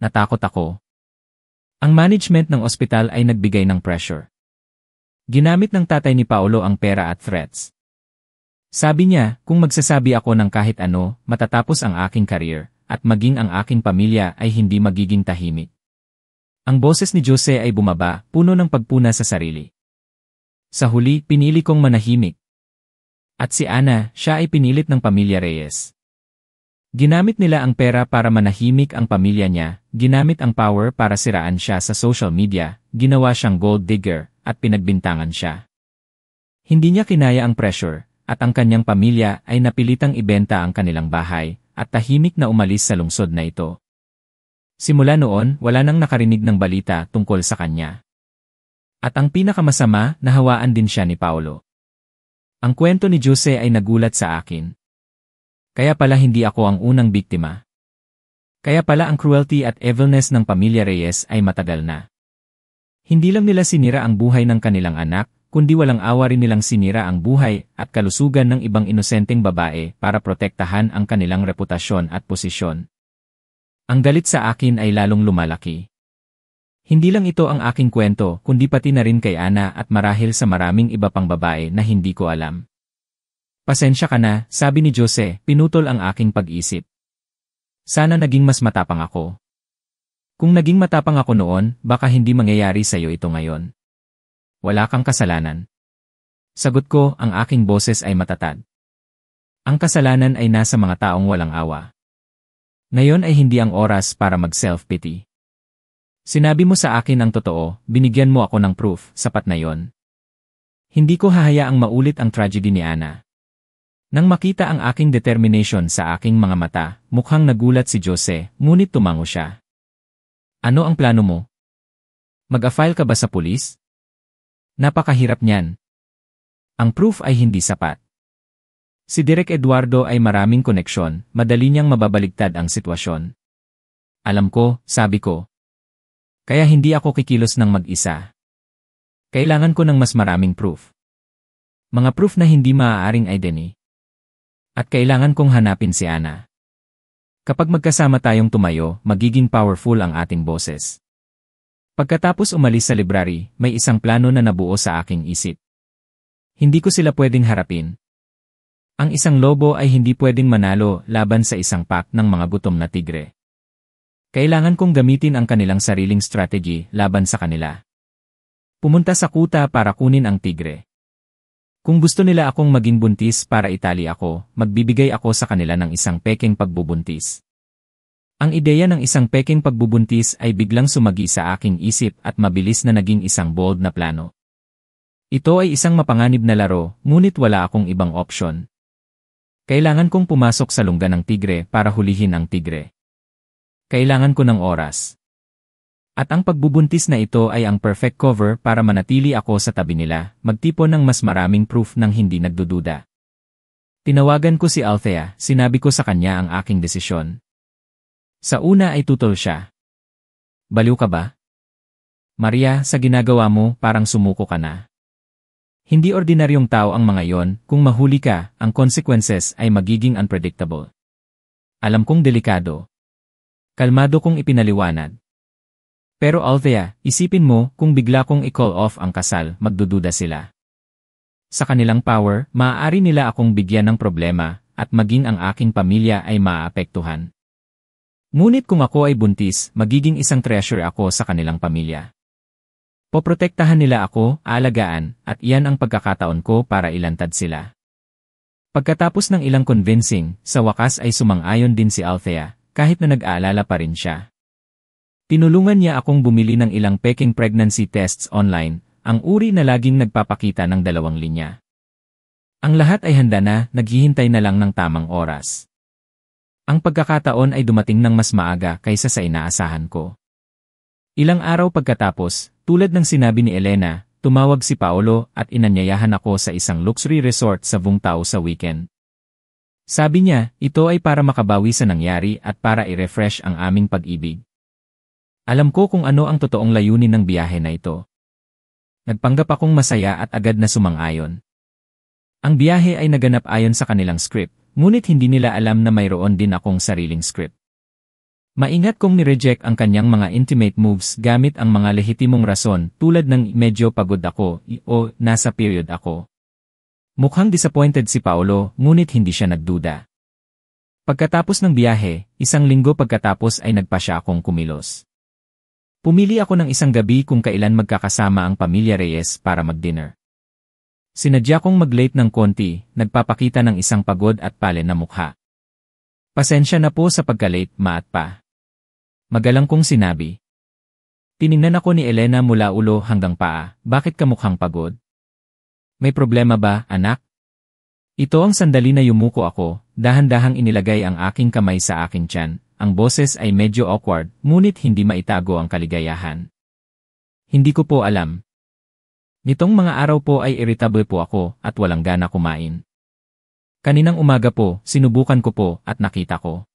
Natakot ako. Ang management ng ospital ay nagbigay ng pressure. Ginamit ng tatay ni Paolo ang pera at threats. Sabi niya, kung magsasabi ako ng kahit ano, matatapos ang aking career, at maging ang aking pamilya ay hindi magiging tahimik. Ang boses ni Jose ay bumaba, puno ng pagpuna sa sarili. Sa huli, pinili kong manahimik. At si Ana, siya ay pinilit ng pamilya Reyes. Ginamit nila ang pera para manahimik ang pamilya niya, ginamit ang power para siraan siya sa social media, ginawa siyang gold digger, at pinagbintangan siya. Hindi niya kinaya ang pressure, at ang kanyang pamilya ay napilitang ibenta ang kanilang bahay, at tahimik na umalis sa lungsod na ito. Simula noon, wala nang nakarinig ng balita tungkol sa kanya. At ang pinakamasama, nahawaan din siya ni Paolo. Ang kwento ni Jose ay nagulat sa akin. Kaya pala hindi ako ang unang biktima. Kaya pala ang cruelty at evilness ng pamilya Reyes ay matagal na. Hindi lang nila sinira ang buhay ng kanilang anak, kundi walang awa rin nilang sinira ang buhay at kalusugan ng ibang inosenteng babae para protektahan ang kanilang reputasyon at posisyon. Ang galit sa akin ay lalong lumalaki. Hindi lang ito ang aking kwento, kundi pati na rin kay Ana at marahil sa maraming iba pang babae na hindi ko alam. Pasensya ka na, sabi ni Jose, pinutol ang aking pag-isip. Sana naging mas matapang ako. Kung naging matapang ako noon, baka hindi mangyayari sa'yo ito ngayon. Wala kang kasalanan. Sagot ko, ang aking boses ay matatag. Ang kasalanan ay nasa mga taong walang awa. Ngayon ay hindi ang oras para mag-self-pity. Sinabi mo sa akin ang totoo, binigyan mo ako ng proof, sapat na yon. Hindi ko hahayaang maulit ang tragedy ni Ana. Nang makita ang aking determination sa aking mga mata, mukhang nagulat si Jose, ngunit tumango siya. Ano ang plano mo? Mag-a-file ka ba sa pulis? Napakahirap niyan. Ang proof ay hindi sapat. Si Direk Eduardo ay maraming koneksyon, madali niyang mababaligtad ang sitwasyon. Alam ko, sabi ko. Kaya hindi ako kikilos ng mag-isa. Kailangan ko ng mas maraming proof. Mga proof na hindi maaaring identity. At kailangan kong hanapin si Ana. Kapag magkasama tayong tumayo, magiging powerful ang ating boses. Pagkatapos umalis sa library, may isang plano na nabuo sa aking isip. Hindi ko sila pwedeng harapin. Ang isang lobo ay hindi pwedeng manalo laban sa isang pack ng mga gutom na tigre. Kailangan kong gamitin ang kanilang sariling strategy laban sa kanila. Pumunta sa kuta para kunin ang tigre. Kung gusto nila akong maging buntis para itali ako, magbibigay ako sa kanila ng isang pekeng pagbubuntis. Ang ideya ng isang pekeng pagbubuntis ay biglang sumagi sa aking isip at mabilis na naging isang bold na plano. Ito ay isang mapanganib na laro, ngunit wala akong ibang opsyon. Kailangan kong pumasok sa lungga ng tigre para hulihin ang tigre. Kailangan ko ng oras. At ang pagbubuntis na ito ay ang perfect cover para manatili ako sa tabi nila, magtipon ng mas maraming proof nang hindi nagdududa. Tinawagan ko si Althea, sinabi ko sa kanya ang aking desisyon. Sa una ay tutol siya. Baliw ka ba? Maria, sa ginagawa mo, parang sumuko ka na. Hindi ordinaryong tao ang mga yon, kung mahuli ka, ang consequences ay magiging unpredictable. Alam kong delikado. Kalmado kong ipinaliwanag. Pero Althea, isipin mo, kung bigla kong i-call off ang kasal, magdududa sila. Sa kanilang power, maaari nila akong bigyan ng problema, at maging ang aking pamilya ay maaapektuhan. Ngunit kung ako ay buntis, magiging isang treasure ako sa kanilang pamilya. Poprotektahan nila ako, aalagaan, at iyan ang pagkakataon ko para ilantad sila. Pagkatapos ng ilang convincing, sa wakas ay sumang-ayon din si Althea, kahit na nag-aalala pa rin siya. Tinulungan niya akong bumili ng ilang peking pregnancy tests online, ang uri na laging nagpapakita ng 2 linya. Ang lahat ay handa na, naghihintay na lang ng tamang oras. Ang pagkakataon ay dumating ng mas maaga kaysa sa inaasahan ko. Ilang araw pagkatapos, tulad ng sinabi ni Elena, tumawag si Paolo at inanyayahan ako sa isang luxury resort sa Vungtao sa weekend. Sabi niya, ito ay para makabawi sa nangyari at para i-refresh ang aming pag-ibig. Alam ko kung ano ang totoong layunin ng biyahe na ito. Nagpanggap akong masaya at agad na sumang-ayon. Ang biyahe ay naganap ayon sa kanilang script, ngunit hindi nila alam na mayroon din akong sariling script. Maingat kong ni-reject ang kanyang mga intimate moves gamit ang mga lehitimong rason tulad ng medyo pagod ako o nasa period ako. Mukhang disappointed si Paolo, ngunit hindi siya nagduda. Pagkatapos ng biyahe, 1 linggo pagkatapos ay nagpa siya akong kumilos. Pumili ako ng isang gabi kung kailan magkakasama ang pamilya Reyes para mag-dinner. Sinadya kong mag-late ng konti, nagpapakita ng isang pagod at pale na mukha. Pasensya na po sa pagka-late, ma at pa. Magalang kong sinabi. Tiningnan ako ni Elena mula ulo hanggang paa, bakit ka mukhang pagod? May problema ba, anak? Ito ang sandali na yumuko ako, dahan-dahang inilagay ang aking kamay sa aking tiyan. Ang boses ay medyo awkward, ngunit hindi maitago ang kaligayahan. Hindi ko po alam. Nitong mga araw po ay irritable po ako at walang gana kumain. Kaninang umaga po, sinubukan ko po at nakita ko.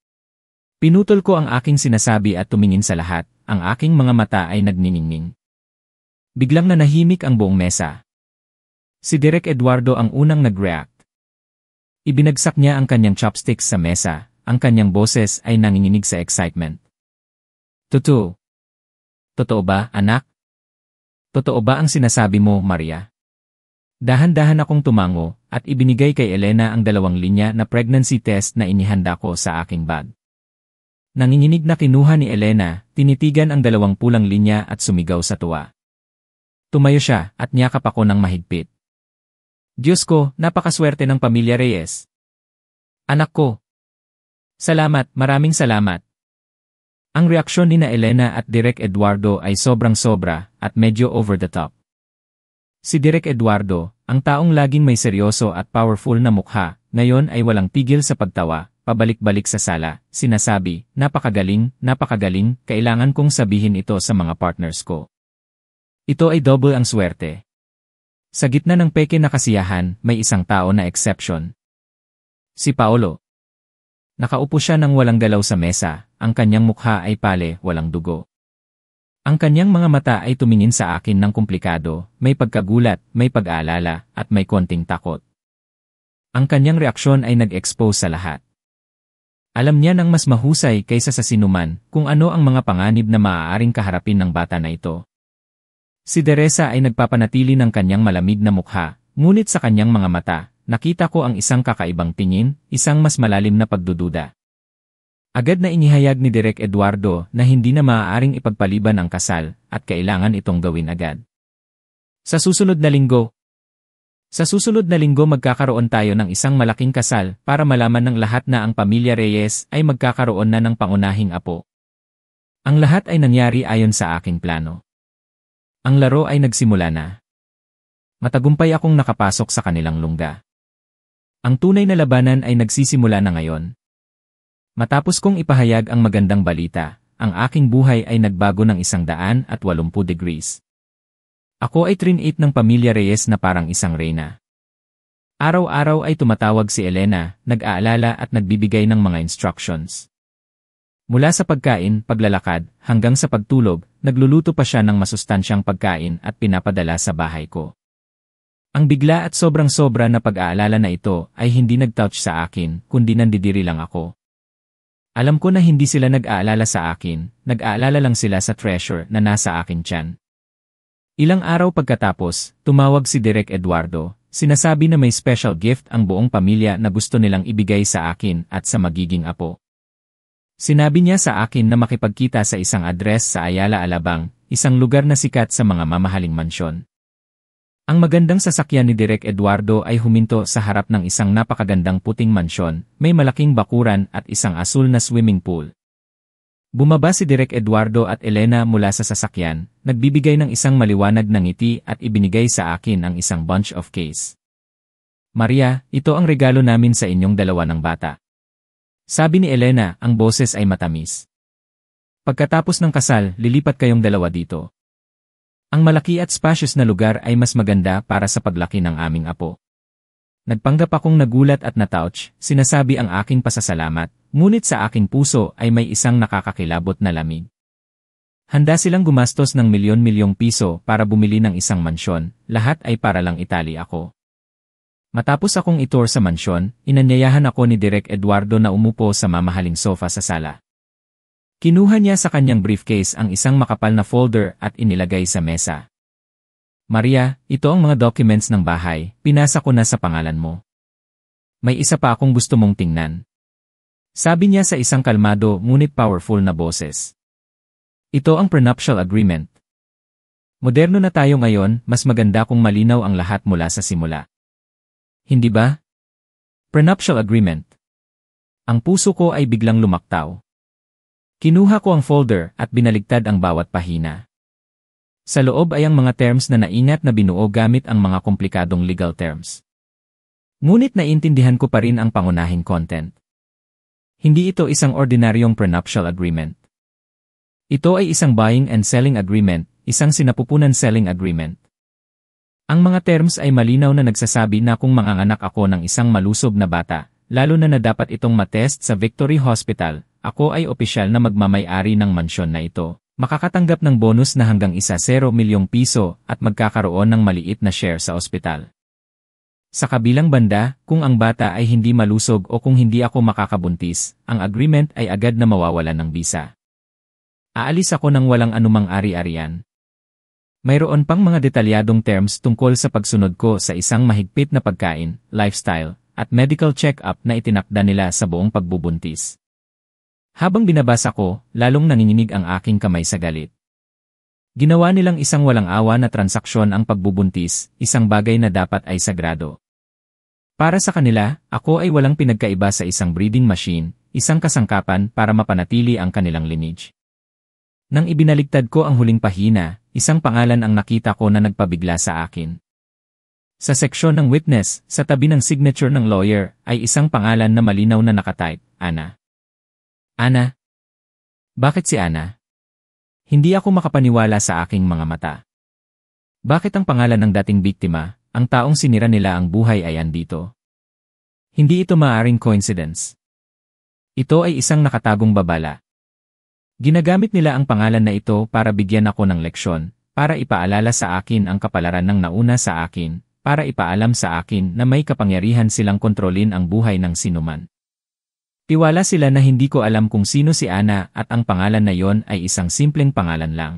Pinutol ko ang aking sinasabi at tumingin sa lahat, ang aking mga mata ay nagniningning. Biglang nanahimik ang buong mesa. Si Direk Eduardo ang unang nag-react. Ibinagsak niya ang kanyang chopsticks sa mesa. Ang kanyang boses ay nanginginig sa excitement. Totoo. Totoo ba, anak? Totoo ba ang sinasabi mo, Maria? Dahan-dahan akong tumango at ibinigay kay Elena ang 2 linya na pregnancy test na inihanda ko sa aking bag. Nanginginig na kinuha ni Elena, tinitigan ang 2 pulang linya at sumigaw sa tuwa. Tumayo siya at niyakap ako ng mahigpit. Diyos ko, napakaswerte ng pamilya Reyes. Anak ko. Salamat, maraming salamat. Ang reaksyon ni na Elena at Direk Eduardo ay sobrang-sobra at medyo over the top. Si Direk Eduardo, ang taong laging may seryoso at powerful na mukha, ngayon ay walang tigil sa pagtawa, pabalik-balik sa sala, sinasabi, napakagaling, kailangan kong sabihin ito sa mga partners ko. Ito ay double ang swerte. Sa gitna ng peke na kasiyahan, may isang tao na exception. Si Paolo. Nakaupo siya ng walang galaw sa mesa, ang kanyang mukha ay pale, walang dugo. Ang kanyang mga mata ay tumingin sa akin ng komplikado, may pagkagulat, may pag-aalala, at may konting takot. Ang kanyang reaksyon ay nag-expose sa lahat. Alam niya ng mas mahusay kaysa sa sinuman kung ano ang mga panganib na maaaring kaharapin ng bata na ito. Si Teresa ay nagpapanatili ng kanyang malamig na mukha, ngunit sa kanyang mga mata, nakita ko ang isang kakaibang tingin, isang mas malalim na pagdududa. Agad na inihayag ni Direk Eduardo na hindi na maaaring ipagpaliban ang kasal at kailangan itong gawin agad. Sa susunod na linggo magkakaroon tayo ng isang malaking kasal para malaman ng lahat na ang pamilya Reyes ay magkakaroon na ng pangunahing apo. Ang lahat ay nangyari ayon sa aking plano. Ang laro ay nagsimula na. Matagumpay akong nakapasok sa kanilang lungga. Ang tunay na labanan ay nagsisimula na ngayon. Matapos kong ipahayag ang magandang balita, ang aking buhay ay nagbago ng 180 degrees. Ako ay trinate ng pamilya Reyes na parang isang reyna. Araw-araw ay tumatawag si Elena, nag-aalala at nagbibigay ng mga instructions. Mula sa pagkain, paglalakad, hanggang sa pagtulog, nagluluto pa siya ng masustansyang pagkain at pinapadala sa bahay ko. Ang bigla at sobrang-sobra na pag-aalala na ito ay hindi nag-touch sa akin, kundi nandidiri lang ako. Alam ko na hindi sila nag-aalala sa akin, nag-aalala lang sila sa treasure na nasa akin tiyan. Ilang araw pagkatapos, tumawag si Direk Eduardo, sinasabi na may special gift ang buong pamilya na gusto nilang ibigay sa akin at sa magiging apo. Sinabi niya sa akin na makipagkita sa isang address sa Ayala Alabang, isang lugar na sikat sa mga mamahaling mansyon. Ang magandang sasakyan ni Direk Eduardo ay huminto sa harap ng isang napakagandang puting mansyon, may malaking bakuran at isang asul na swimming pool. Bumaba si Direk Eduardo at Elena mula sa sasakyan, nagbibigay ng isang maliwanag na ngiti at ibinigay sa akin ang isang bunch of keys. Maria, ito ang regalo namin sa inyong dalawa ng bata. Sabi ni Elena, ang boses ay matamis. Pagkatapos ng kasal, lilipat kayong dalawa dito. Ang malaki at spacious na lugar ay mas maganda para sa paglaki ng aming apo. Nagpanggap akong nagulat at natouch, sinasabi ang aking pasasalamat, ngunit sa aking puso ay may isang nakakakilabot na lamig. Handa silang gumastos ng milyon-milyong piso para bumili ng isang mansyon, lahat ay para lang itali ako. Matapos akong itour sa mansyon, inanyayahan ako ni Direk Eduardo na umupo sa mamahaling sofa sa sala. Kinuha niya sa kanyang briefcase ang isang makapal na folder at inilagay sa mesa. Maria, ito ang mga documents ng bahay, pinasa ko na sa pangalan mo. May isa pa akong gusto mong tingnan. Sabi niya sa isang kalmado ngunit powerful na boses. Ito ang prenuptial agreement. Moderno na tayo ngayon, mas maganda kung malinaw ang lahat mula sa simula. Hindi ba? Prenuptial agreement. Ang puso ko ay biglang lumaktaw. Kinuha ko ang folder at binaligtad ang bawat pahina. Sa loob ay ang mga terms na naingat na binuo gamit ang mga komplikadong legal terms. Ngunit naintindihan ko pa rin ang pangunahing content. Hindi ito isang ordinaryong prenuptial agreement. Ito ay isang buying and selling agreement, isang sinapupunan selling agreement. Ang mga terms ay malinaw na nagsasabi na kung manganganak ako ng isang malusob na bata, lalo na dapat itong matest sa Victory Hospital, ako ay opisyal na magmamay-ari ng mansyon na ito, makakatanggap ng bonus na hanggang 1 milyong piso at magkakaroon ng maliit na share sa ospital. Sa kabilang banda, kung ang bata ay hindi malusog o kung hindi ako makakabuntis, ang agreement ay agad na mawawalan ng bisa. Aalis ako ng walang anumang ari-arian. Mayroon pang mga detalyadong terms tungkol sa pagsunod ko sa isang mahigpit na pagkain, lifestyle, at medical check-up na itinakda nila sa buong pagbubuntis. Habang binabasa ko, lalong nanginginig ang aking kamay sa galit. Ginawa nilang isang walang awa na transaksyon ang pagbubuntis, isang bagay na dapat ay sagrado. Para sa kanila, ako ay walang pinagkaiba sa isang breeding machine, isang kasangkapan para mapanatili ang kanilang lineage. Nang ibinaligtad ko ang huling pahina, isang pangalan ang nakita ko na nagpabigla sa akin. Sa seksyon ng witness, sa tabi ng signature ng lawyer, ay isang pangalan na malinaw na nakatype, Ana. Ana? Bakit si Ana? Hindi ako makapaniwala sa aking mga mata. Bakit ang pangalan ng dating biktima, ang taong sinira nila ang buhay ay andito? Hindi ito maaaring coincidence. Ito ay isang nakatagong babala. Ginagamit nila ang pangalan na ito para bigyan ako ng leksyon, para ipaalala sa akin ang kapalaran ng nauna sa akin, para ipaalam sa akin na may kapangyarihan silang kontrolin ang buhay ng sinuman. Tiwala sila na hindi ko alam kung sino si Ana at ang pangalan na yon ay isang simpleng pangalan lang.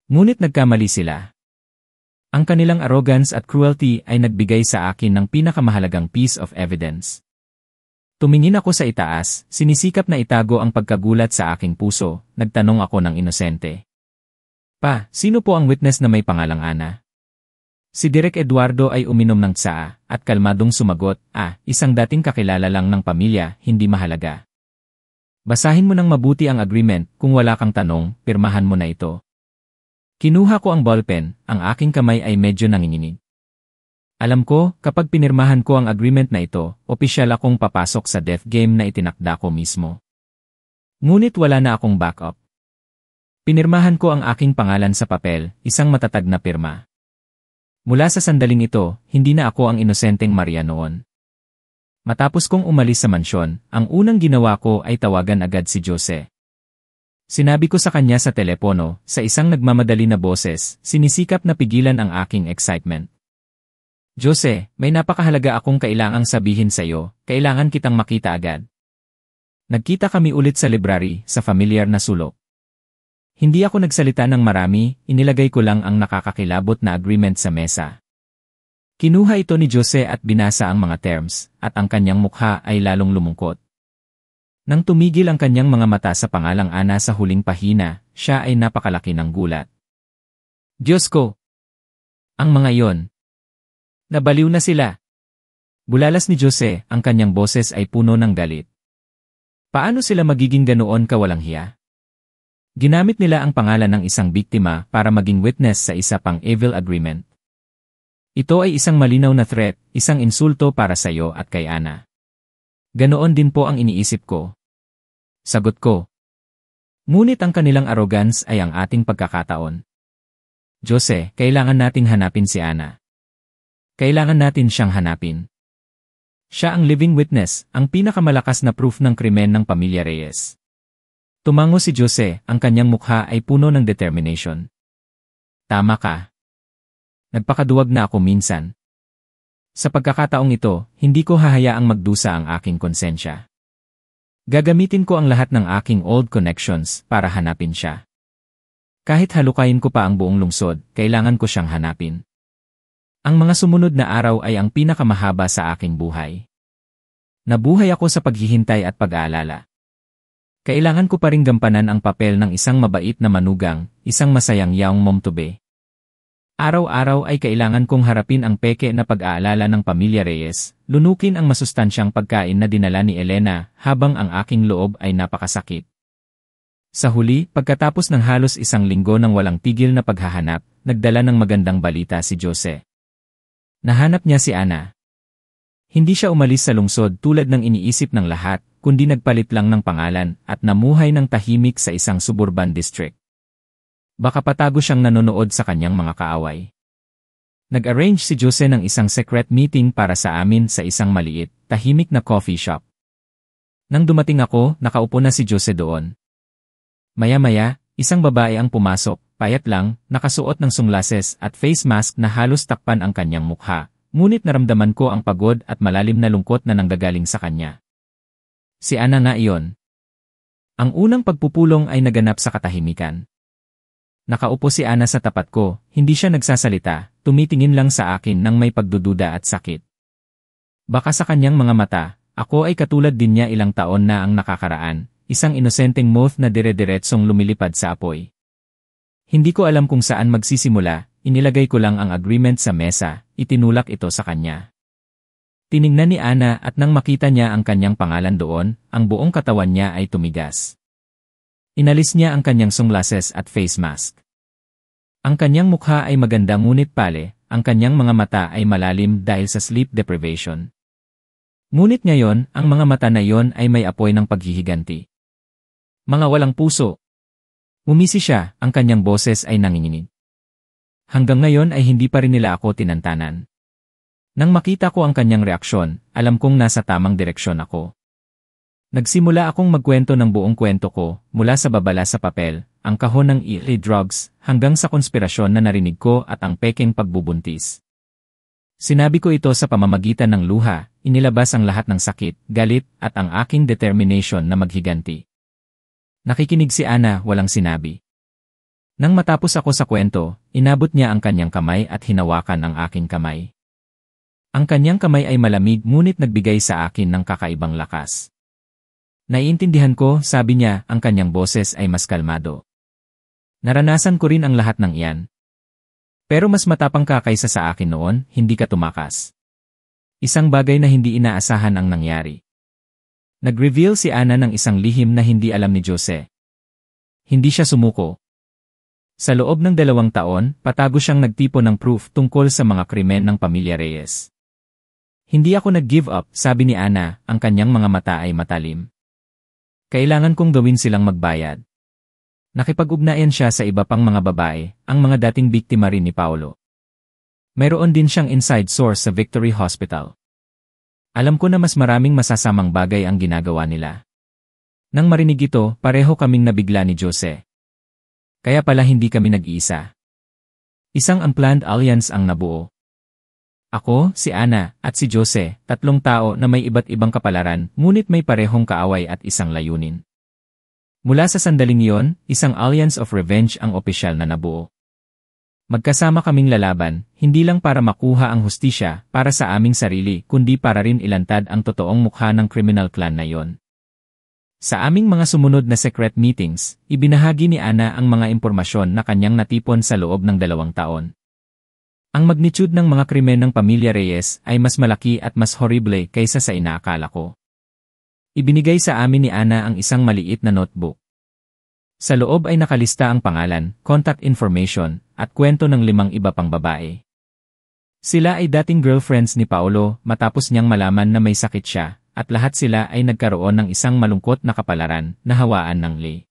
Ngunit nagkamali sila. Ang kanilang arrogance at cruelty ay nagbigay sa akin ng pinakamahalagang piece of evidence. Tumingin ako sa itaas, sinisikap na itago ang pagkagulat sa aking puso, nagtanong ako ng inosente. Pa, sino po ang witness na may pangalang Ana? Si Direk Eduardo ay uminom ng tsaa, at kalmadong sumagot, isang dating kakilala lang ng pamilya, hindi mahalaga. Basahin mo ng mabuti ang agreement, kung wala kang tanong, pirmahan mo na ito. Kinuha ko ang ballpen, ang aking kamay ay medyo nanginginig. Alam ko, kapag pinirmahan ko ang agreement na ito, opisyal akong papasok sa death game na itinakda ko mismo. Ngunit wala na akong backup. Pinirmahan ko ang aking pangalan sa papel, isang matatag na pirma. Mula sa sandaling ito, hindi na ako ang inosenteng Maria noon. Matapos kong umalis sa mansyon, ang unang ginawa ko ay tawagan agad si Jose. Sinabi ko sa kanya sa telepono, sa isang nagmamadali na boses, sinisikap na pigilan ang aking excitement. Jose, may napakahalaga akong kailangang sabihin sa iyo, kailangan kitang makita agad. Nagkita kami ulit sa library, sa familiar na sulok. Hindi ako nagsalita ng marami, inilagay ko lang ang nakakakilabot na agreement sa mesa. Kinuha ito ni Jose at binasa ang mga terms, at ang kanyang mukha ay lalong lumungkot. Nang tumigil ang kanyang mga mata sa pangalang Ana sa huling pahina, siya ay napakalaki ng gulat. Diyos ko! Ang mga iyon. Nabaliw na sila. Bulalas ni Jose, ang kanyang boses ay puno ng galit. Paano sila magiging ganoon kawalang hiya? Ginamit nila ang pangalan ng isang biktima para maging witness sa isa pang evil agreement. Ito ay isang malinaw na threat, isang insulto para sa iyo at kay Ana. Ganoon din po ang iniisip ko. Sagot ko. Ngunit ang kanilang arrogance ay ang ating pagkakataon. Jose, kailangan nating hanapin si Ana. Kailangan natin siyang hanapin. Siya ang living witness, ang pinakamalakas na proof ng krimen ng pamilya Reyes. Tumango si Jose, ang kanyang mukha ay puno ng determination. Tama ka. Nagpakaduwag na ako minsan. Sa pagkakataong ito, hindi ko hahayaang magdusa ang aking konsensya. Gagamitin ko ang lahat ng aking old connections para hanapin siya. Kahit halukayin ko pa ang buong lungsod, kailangan ko siyang hanapin. Ang mga sumunod na araw ay ang pinakamahaba sa aking buhay. Nabuhay ako sa paghihintay at pag-aalala. Kailangan ko pa ring gampanan ang papel ng isang mabait na manugang, isang masayang yaong momtobe. Araw-araw ay kailangan kong harapin ang peke na pag-aalala ng pamilya Reyes, lunukin ang masustansyang pagkain na dinala ni Elena habang ang aking loob ay napakasakit. Sa huli, pagkatapos ng halos isang linggo ng walang tigil na paghahanap, nagdala ng magandang balita si Jose. Nahanap niya si Ana. Hindi siya umalis sa lungsod tulad ng iniisip ng lahat, kundi nagpalit lang ng pangalan at namuhay ng tahimik sa isang suburban district. Baka patago siyang nanonood sa kanyang mga kaaway. Nag-arrange si Jose ng isang secret meeting para sa amin sa isang maliit, tahimik na coffee shop. Nang dumating ako, nakaupo na si Jose doon. Maya-maya, isang babae ang pumasok, payat lang, nakasuot ng sunglasses at face mask na halos takpan ang kanyang mukha, ngunit naramdaman ko ang pagod at malalim na lungkot na nanggagaling sa kanya. Si Ana nga iyon. Ang unang pagpupulong ay naganap sa katahimikan. Nakaupo si Ana sa tapat ko, hindi siya nagsasalita, tumitingin lang sa akin nang may pagdududa at sakit. Baka sa kanyang mga mata, ako ay katulad din niya ilang taon na ang nakakaraan, isang inosenteng moth na dire-diretsong lumilipad sa apoy. Hindi ko alam kung saan magsisimula, inilagay ko lang ang agreement sa mesa, itinulak ito sa kanya. Tiningnan ni Ana at nang makita niya ang kanyang pangalan doon, ang buong katawan niya ay tumigas. Inalis niya ang kanyang sunglasses at face mask. Ang kanyang mukha ay maganda ngunit pale, ang kanyang mga mata ay malalim dahil sa sleep deprivation. Ngunit ngayon, ang mga mata na iyon ay may apoy ng paghihiganti. Mga walang puso. Umisi siya, ang kanyang boses ay nanginginig. Hanggang ngayon ay hindi pa rin nila ako tinantanan. Nang makita ko ang kanyang reaksyon, alam kong nasa tamang direksyon ako. Nagsimula akong magkwento ng buong kwento ko, mula sa babala sa papel, ang kahon ng illegal drugs, hanggang sa konspirasyon na narinig ko at ang pekeng pagbubuntis. Sinabi ko ito sa pamamagitan ng luha, inilabas ang lahat ng sakit, galit, at ang aking determination na maghiganti. Nakikinig si Ana, walang sinabi. Nang matapos ako sa kwento, inabot niya ang kanyang kamay at hinawakan ang aking kamay. Ang kanyang kamay ay malamig ngunit nagbigay sa akin ng kakaibang lakas. Naiintindihan ko, sabi niya, ang kanyang boses ay mas kalmado. Naranasan ko rin ang lahat ng iyan. Pero mas matapang ka kaysa sa akin noon, hindi ka tumakas. Isang bagay na hindi inaasahan ang nangyari. Nag-reveal si Ana ng isang lihim na hindi alam ni Jose. Hindi siya sumuko. Sa loob ng 2 taon, patago siyang nagtipo ng proof tungkol sa mga krimen ng pamilya Reyes. Hindi ako nag-give up, sabi ni Ana, ang kanyang mga mata ay matalim. Kailangan kong gawin silang magbayad. Nakipag-ugnayan siya sa iba pang mga babae, ang mga dating biktima rin ni Paolo. Mayroon din siyang inside source sa Victory Hospital. Alam ko na mas maraming masasamang bagay ang ginagawa nila. Nang marinig ito, pareho kaming nabigla ni Jose. Kaya pala hindi kami nag-iisa. Isang unplanned alliance ang nabuo. Ako, si Ana, at si Jose, 3 tao na may iba't ibang kapalaran, ngunit may parehong kaaway at isang layunin. Mula sa sandaling iyon, isang alliance of revenge ang opisyal na nabuo. Magkasama kaming lalaban, hindi lang para makuha ang hustisya para sa aming sarili, kundi para rin ilantad ang totoong mukha ng criminal clan na iyon. Sa aming mga sumunod na secret meetings, ibinahagi ni Ana ang mga impormasyon na kanyang natipon sa loob ng 2 taon. Ang magnitude ng mga krimen ng pamilya Reyes ay mas malaki at mas horrible kaysa sa inaakala ko. Ibinigay sa amin ni Ana ang isang maliit na notebook. Sa loob ay nakalista ang pangalan, contact information, at kwento ng 5 iba pang babae. Sila ay dating girlfriends ni Paolo matapos niyang malaman na may sakit siya, at lahat sila ay nagkaroon ng isang malungkot na kapalaran na hawaan ng Lee.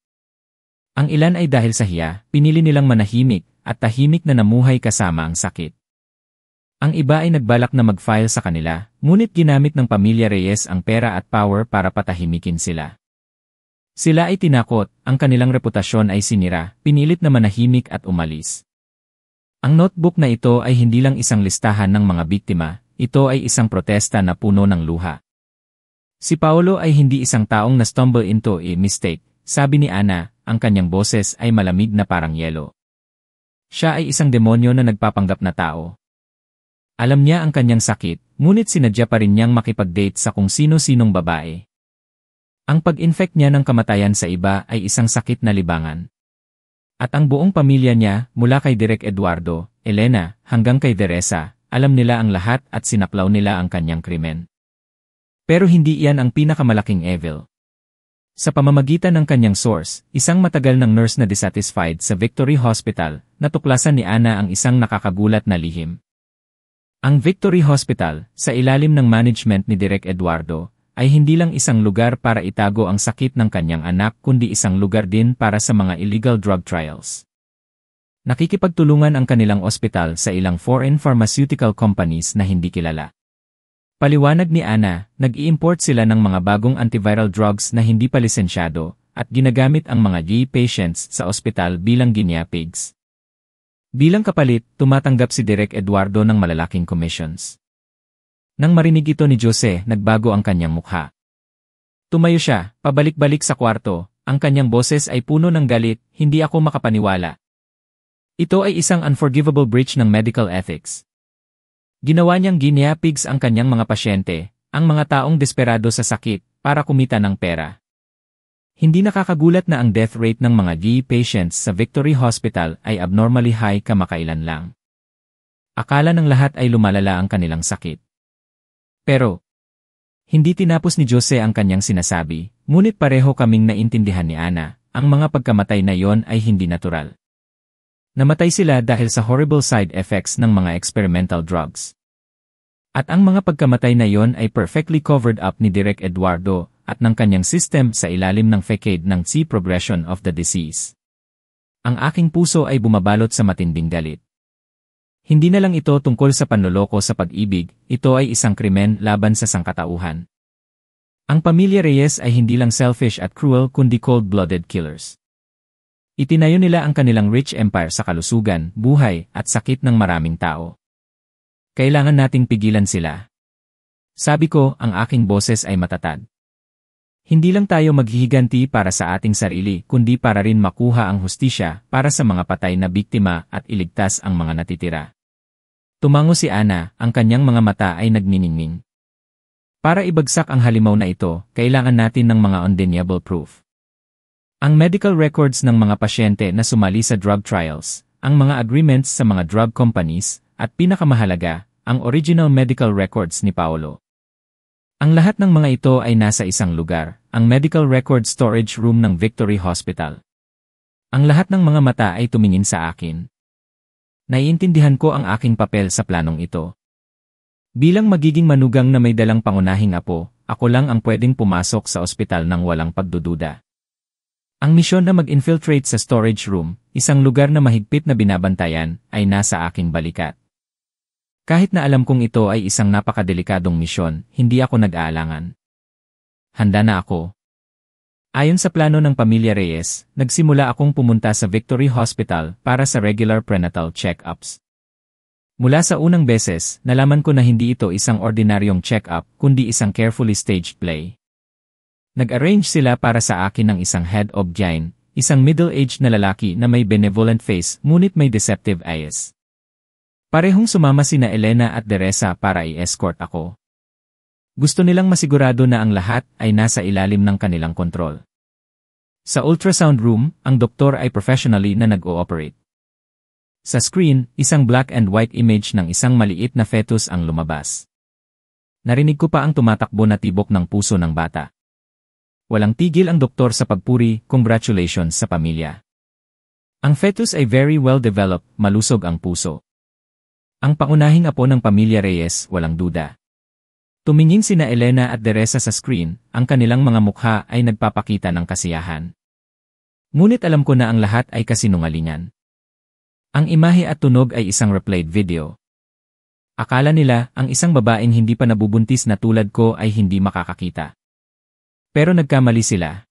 Ang ilan ay dahil sa hiya, pinili nilang manahimik, at tahimik na namuhay kasama ang sakit. Ang iba ay nagbalak na mag-file sa kanila, ngunit ginamit ng pamilya Reyes ang pera at power para patahimikin sila. Sila ay tinakot, ang kanilang reputasyon ay sinira, pinilit na manahimik at umalis. Ang notebook na ito ay hindi lang isang listahan ng mga biktima, ito ay isang protesta na puno ng luha. Si Paolo ay hindi isang taong na-stumble into a mistake, sabi ni Ana, ang kanyang boses ay malamig na parang yelo. Siya ay isang demonyo na nagpapanggap na tao. Alam niya ang kanyang sakit, ngunit sinadya pa rin niyang makipag-date sa kung sino-sinong babae. Ang pag-infect niya ng kamatayan sa iba ay isang sakit na libangan. At ang buong pamilya niya, mula kay Direk Eduardo, Elena, hanggang kay Teresa, alam nila ang lahat at sinaklaw nila ang kanyang krimen. Pero hindi iyan ang pinakamalaking evil. Sa pamamagitan ng kanyang source, isang matagal ng nurse na dissatisfied sa Victory Hospital, natuklasan ni Ana ang isang nakakagulat na lihim. Ang Victory Hospital, sa ilalim ng management ni Direk Eduardo, ay hindi lang isang lugar para itago ang sakit ng kanyang anak kundi isang lugar din para sa mga illegal drug trials. Nakikipagtulungan ang kanilang ospital sa ilang foreign pharmaceutical companies na hindi kilala. Paliwanag ni Ana, nag-i-import sila ng mga bagong antiviral drugs na hindi pa lisensyado at ginagamit ang mga gay patients sa ospital bilang guinea pigs. Bilang kapalit, tumatanggap si Direk Eduardo ng malalaking commissions. Nang marinig ito ni Jose, nagbago ang kanyang mukha. Tumayo siya, pabalik-balik sa kwarto, Ang kanyang boses ay puno ng galit, hindi ako makapaniwala. Ito ay isang unforgivable breach ng medical ethics. Ginawa niyang guinea pigs ang kanyang mga pasyente, ang mga taong desperado sa sakit, para kumita ng pera. Hindi nakakagulat na ang death rate ng mga GE patients sa Victory Hospital ay abnormally high kamakailan lang. Akala ng lahat ay lumalala ang kanilang sakit. Pero, hindi tinapos ni Jose ang kanyang sinasabi, ngunit pareho kaming naintindihan ni Ana, ang mga pagkamatay na yon ay hindi natural. Namatay sila dahil sa horrible side effects ng mga experimental drugs. At ang mga pagkamatay na yon ay perfectly covered up ni Direk Eduardo at ng kanyang system sa ilalim ng facade ng progression of the disease. Ang aking puso ay bumabalot sa matinding galit. Hindi na lang ito tungkol sa panloloko sa pag-ibig, ito ay isang krimen laban sa sangkatauhan. Ang pamilya Reyes ay hindi lang selfish at cruel kundi cold-blooded killers. Itinayo nila ang kanilang rich empire sa kalusugan, buhay, at sakit ng maraming tao. Kailangan nating pigilan sila. Sabi ko, ang aking boses ay matatag. Hindi lang tayo maghihiganti para sa ating sarili, kundi para rin makuha ang hustisya para sa mga patay na biktima at iligtas ang mga natitira. Tumango si Ana, ang kanyang mga mata ay nagniningning. Para ibagsak ang halimaw na ito, kailangan natin ng mga undeniable proof. Ang medical records ng mga pasyente na sumali sa drug trials, ang mga agreements sa mga drug companies, at pinakamahalaga, ang original medical records ni Paolo. Ang lahat ng mga ito ay nasa isang lugar, ang medical record storage room ng Victory Hospital. Ang lahat ng mga mata ay tumingin sa akin. Naiintindihan ko ang aking papel sa planong ito. Bilang magiging manugang na may dalang pangunahing apo, ako lang ang pwedeng pumasok sa ospital ng walang pagdududa. Ang misyon na mag-infiltrate sa storage room, isang lugar na mahigpit na binabantayan, ay nasa aking balikat. Kahit na alam kong ito ay isang napakadelikadong misyon, hindi ako nag-aalangan. Handa na ako. Ayon sa plano ng pamilya Reyes, nagsimula akong pumunta sa Victory Hospital para sa regular prenatal check-ups. Mula sa unang beses, nalaman ko na hindi ito isang ordinaryong check-up, kundi isang carefully staged play. Nag-arrange sila para sa akin ng isang head of gyn, isang middle-aged na lalaki na may benevolent face ngunit may deceptive eyes. Parehong sumama sina Elena at Teresa para i-escort ako. Gusto nilang masigurado na ang lahat ay nasa ilalim ng kanilang kontrol. Sa ultrasound room, ang doktor ay professionally na nag-ooperate. Sa screen, isang black and white image ng isang maliit na fetus ang lumabas. Narinig ko pa ang tumatakbo na tibok ng puso ng bata. Walang tigil ang doktor sa pagpuri, congratulations sa pamilya. Ang fetus ay very well developed, malusog ang puso. Ang pangunahing apo ng pamilya Reyes, walang duda. Tumingin sina Elena at Teresa sa screen, ang kanilang mga mukha ay nagpapakita ng kasiyahan. Ngunit alam ko na ang lahat ay kasinungalingan. Ang imahe at tunog ay isang replayed video. Akala nila, ang isang babaeng hindi pa nabubuntis na tulad ko ay hindi makakakita. Pero nagkamali sila.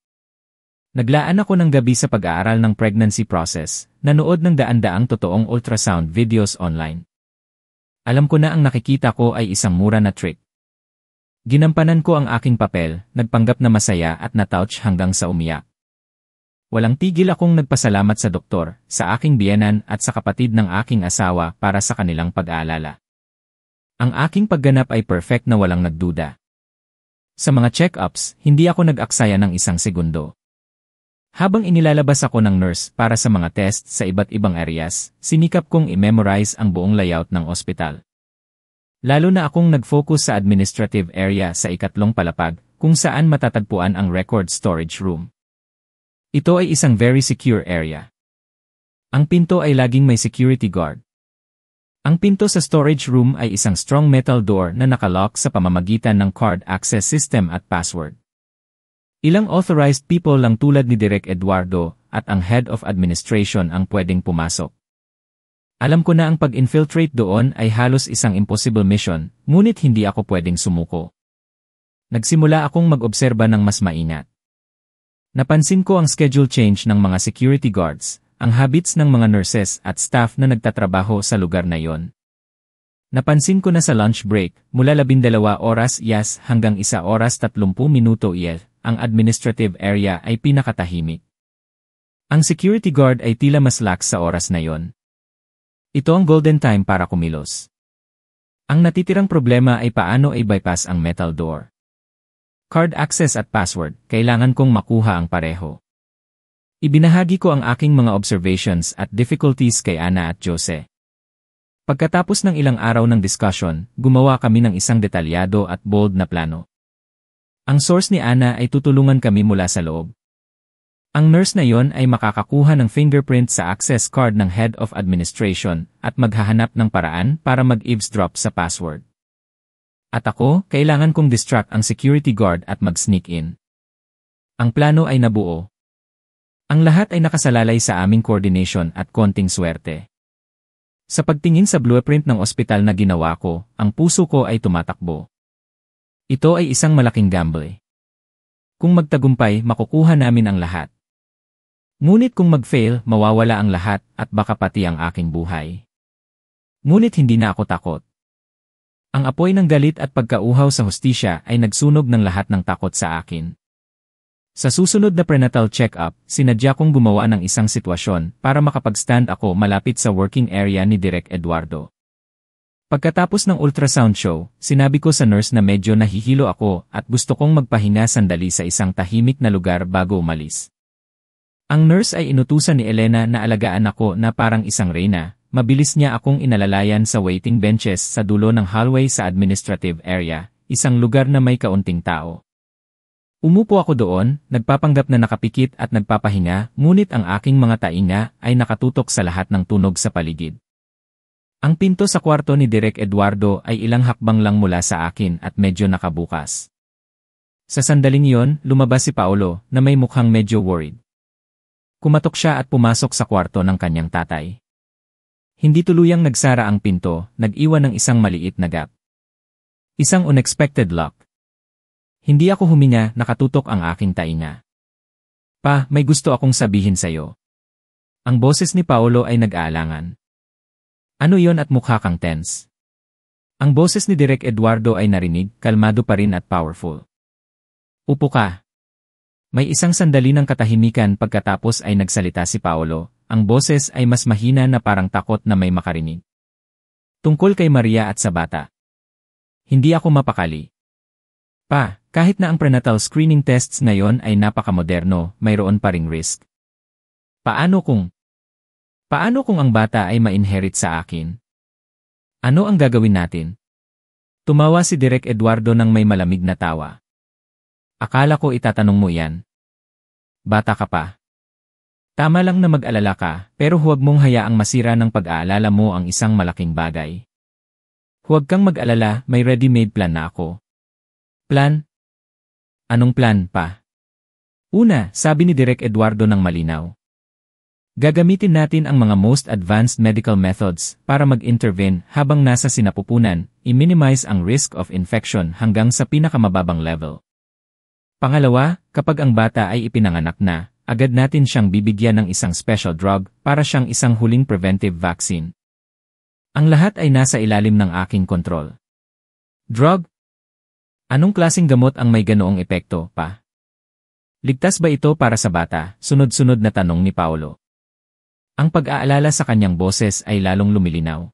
Naglaan ako ng gabi sa pag-aaral ng pregnancy process, nanood ng daan-daang totoong ultrasound videos online. Alam ko na ang nakikita ko ay isang mura na trick. Ginampanan ko ang aking papel, nagpanggap na masaya at natouch hanggang sa umiyak. Walang tigil akong nagpasalamat sa doktor, sa aking biyenan at sa kapatid ng aking asawa para sa kanilang pag-aalala. Ang aking pagganap ay perfect na walang nagduda. Sa mga check-ups, hindi ako nag-aksaya ng isang segundo. Habang inilalabas ako ng nurse para sa mga test sa iba't ibang areas, sinikap kong i-memorize ang buong layout ng ospital. Lalo na akong nag-focus sa administrative area sa ikatlong palapag, kung saan matatagpuan ang record storage room. Ito ay isang very secure area. Ang pinto ay laging may security guard. Ang pinto sa storage room ay isang strong metal door na nakalock sa pamamagitan ng card access system at password. Ilang authorized people lang tulad ni Direk Eduardo at ang head of administration ang pwedeng pumasok. Alam ko na ang pag-infiltrate doon ay halos isang impossible mission, ngunit hindi ako pwedeng sumuko. Nagsimula akong mag-obserba ng mas maingat. Napansin ko ang schedule change ng mga security guards, ang habits ng mga nurses at staff na nagtatrabaho sa lugar na yon. Napansin ko na sa lunch break, mula 12 oras hanggang 1 oras 30 minuto ang administrative area ay pinakatahimik. Ang security guard ay tila mas lax sa oras na yon. Ito ang golden time para kumilos. Ang natitirang problema ay paano i-bypass ang metal door. Card access at password, kailangan kong makuha ang pareho. Ibinahagi ko ang aking mga observations at difficulties kay Ana at Jose. Pagkatapos ng ilang araw ng discussion, gumawa kami ng isang detalyado at bold na plano. Ang source ni Ana ay tutulungan kami mula sa loob. Ang nurse na yon ay makakakuha ng fingerprint sa access card ng Head of Administration at maghahanap ng paraan para mag-eavesdrop sa password. At ako, kailangan kong distract ang security guard at mag-sneak in. Ang plano ay nabuo. Ang lahat ay nakasalalay sa aming coordination at konting swerte. Sa pagtingin sa blueprint ng ospital na ginawa ko, ang puso ko ay tumatakbo. Ito ay isang malaking gamble. Kung magtagumpay, makukuha namin ang lahat. Ngunit kung mag-fail, mawawala ang lahat at baka pati ang aking buhay. Ngunit hindi na ako takot. Ang apoy ng galit at pagkauhaw sa hustisya ay nagsunog ng lahat ng takot sa akin. Sa susunod na prenatal check-up, sinadya kong gumawa ng isang sitwasyon para makapag-stand ako malapit sa working area ni Direk Eduardo. Pagkatapos ng ultrasound show, sinabi ko sa nurse na medyo nahihilo ako at gusto kong magpahinga sandali sa isang tahimik na lugar bago umalis. Ang nurse ay inutusan ni Elena na alagaan ako na parang isang reyna. Mabilis niya akong inalalayan sa waiting benches sa dulo ng hallway sa administrative area, isang lugar na may kaunting tao. Umupo ako doon, nagpapanggap na nakapikit at nagpapahinga, ngunit ang aking mga tainga ay nakatutok sa lahat ng tunog sa paligid. Ang pinto sa kwarto ni Direk Eduardo ay ilang hakbang lang mula sa akin at medyo nakabukas. Sa sandaling yon, lumabas si Paolo na may mukhang medyo worried. Kumatok siya at pumasok sa kwarto ng kanyang tatay. Hindi tuluyang nagsara ang pinto, nag-iwan ng isang maliit na gap. Isang unexpected lock. Hindi ako huminga, nakatutok ang aking tainga. Pa, may gusto akong sabihin sa'yo. Ang boses ni Paolo ay nag-aalangan. Ano yon at mukha kang tense? Ang boses ni Direk Eduardo ay narinig, kalmado pa rin at powerful. Upo ka. May isang sandali ng katahimikan pagkatapos ay nagsalita si Paolo. Ang boses ay mas mahina na parang takot na may makarinig. Tungkol kay Maria at sa bata. Hindi ako mapakali. Pa, kahit na ang prenatal screening tests ngayon ay napakamoderno, mayroon pa ring risk. Paano kung ang bata ay ma-inherit sa akin? Ano ang gagawin natin? Tumawa si Direk Eduardo ng may malamig na tawa. Akala ko itatanong mo yan. Bata ka pa. Tama lang na mag-alala ka, pero huwag mong hayaang masira ng pag-aalala mo ang isang malaking bagay. Huwag kang mag-alala, may ready-made plan na ako. Plan? Anong plan, pa? Una, sabi ni Direk Eduardo ng malinaw. Gagamitin natin ang mga most advanced medical methods para mag-intervene habang nasa sinapupunan, i-minimize ang risk of infection hanggang sa pinakamababang level. Pangalawa, kapag ang bata ay ipinanganak na, agad natin siyang bibigyan ng isang special drug para siyang isang huling preventive vaccine. Ang lahat ay nasa ilalim ng aking kontrol. Drug? Anong klaseng gamot ang may ganoong epekto, pa? Ligtas ba ito para sa bata? Sunod-sunod na tanong ni Paolo. Ang pag-aalala sa kanyang boses ay lalong lumilinaw.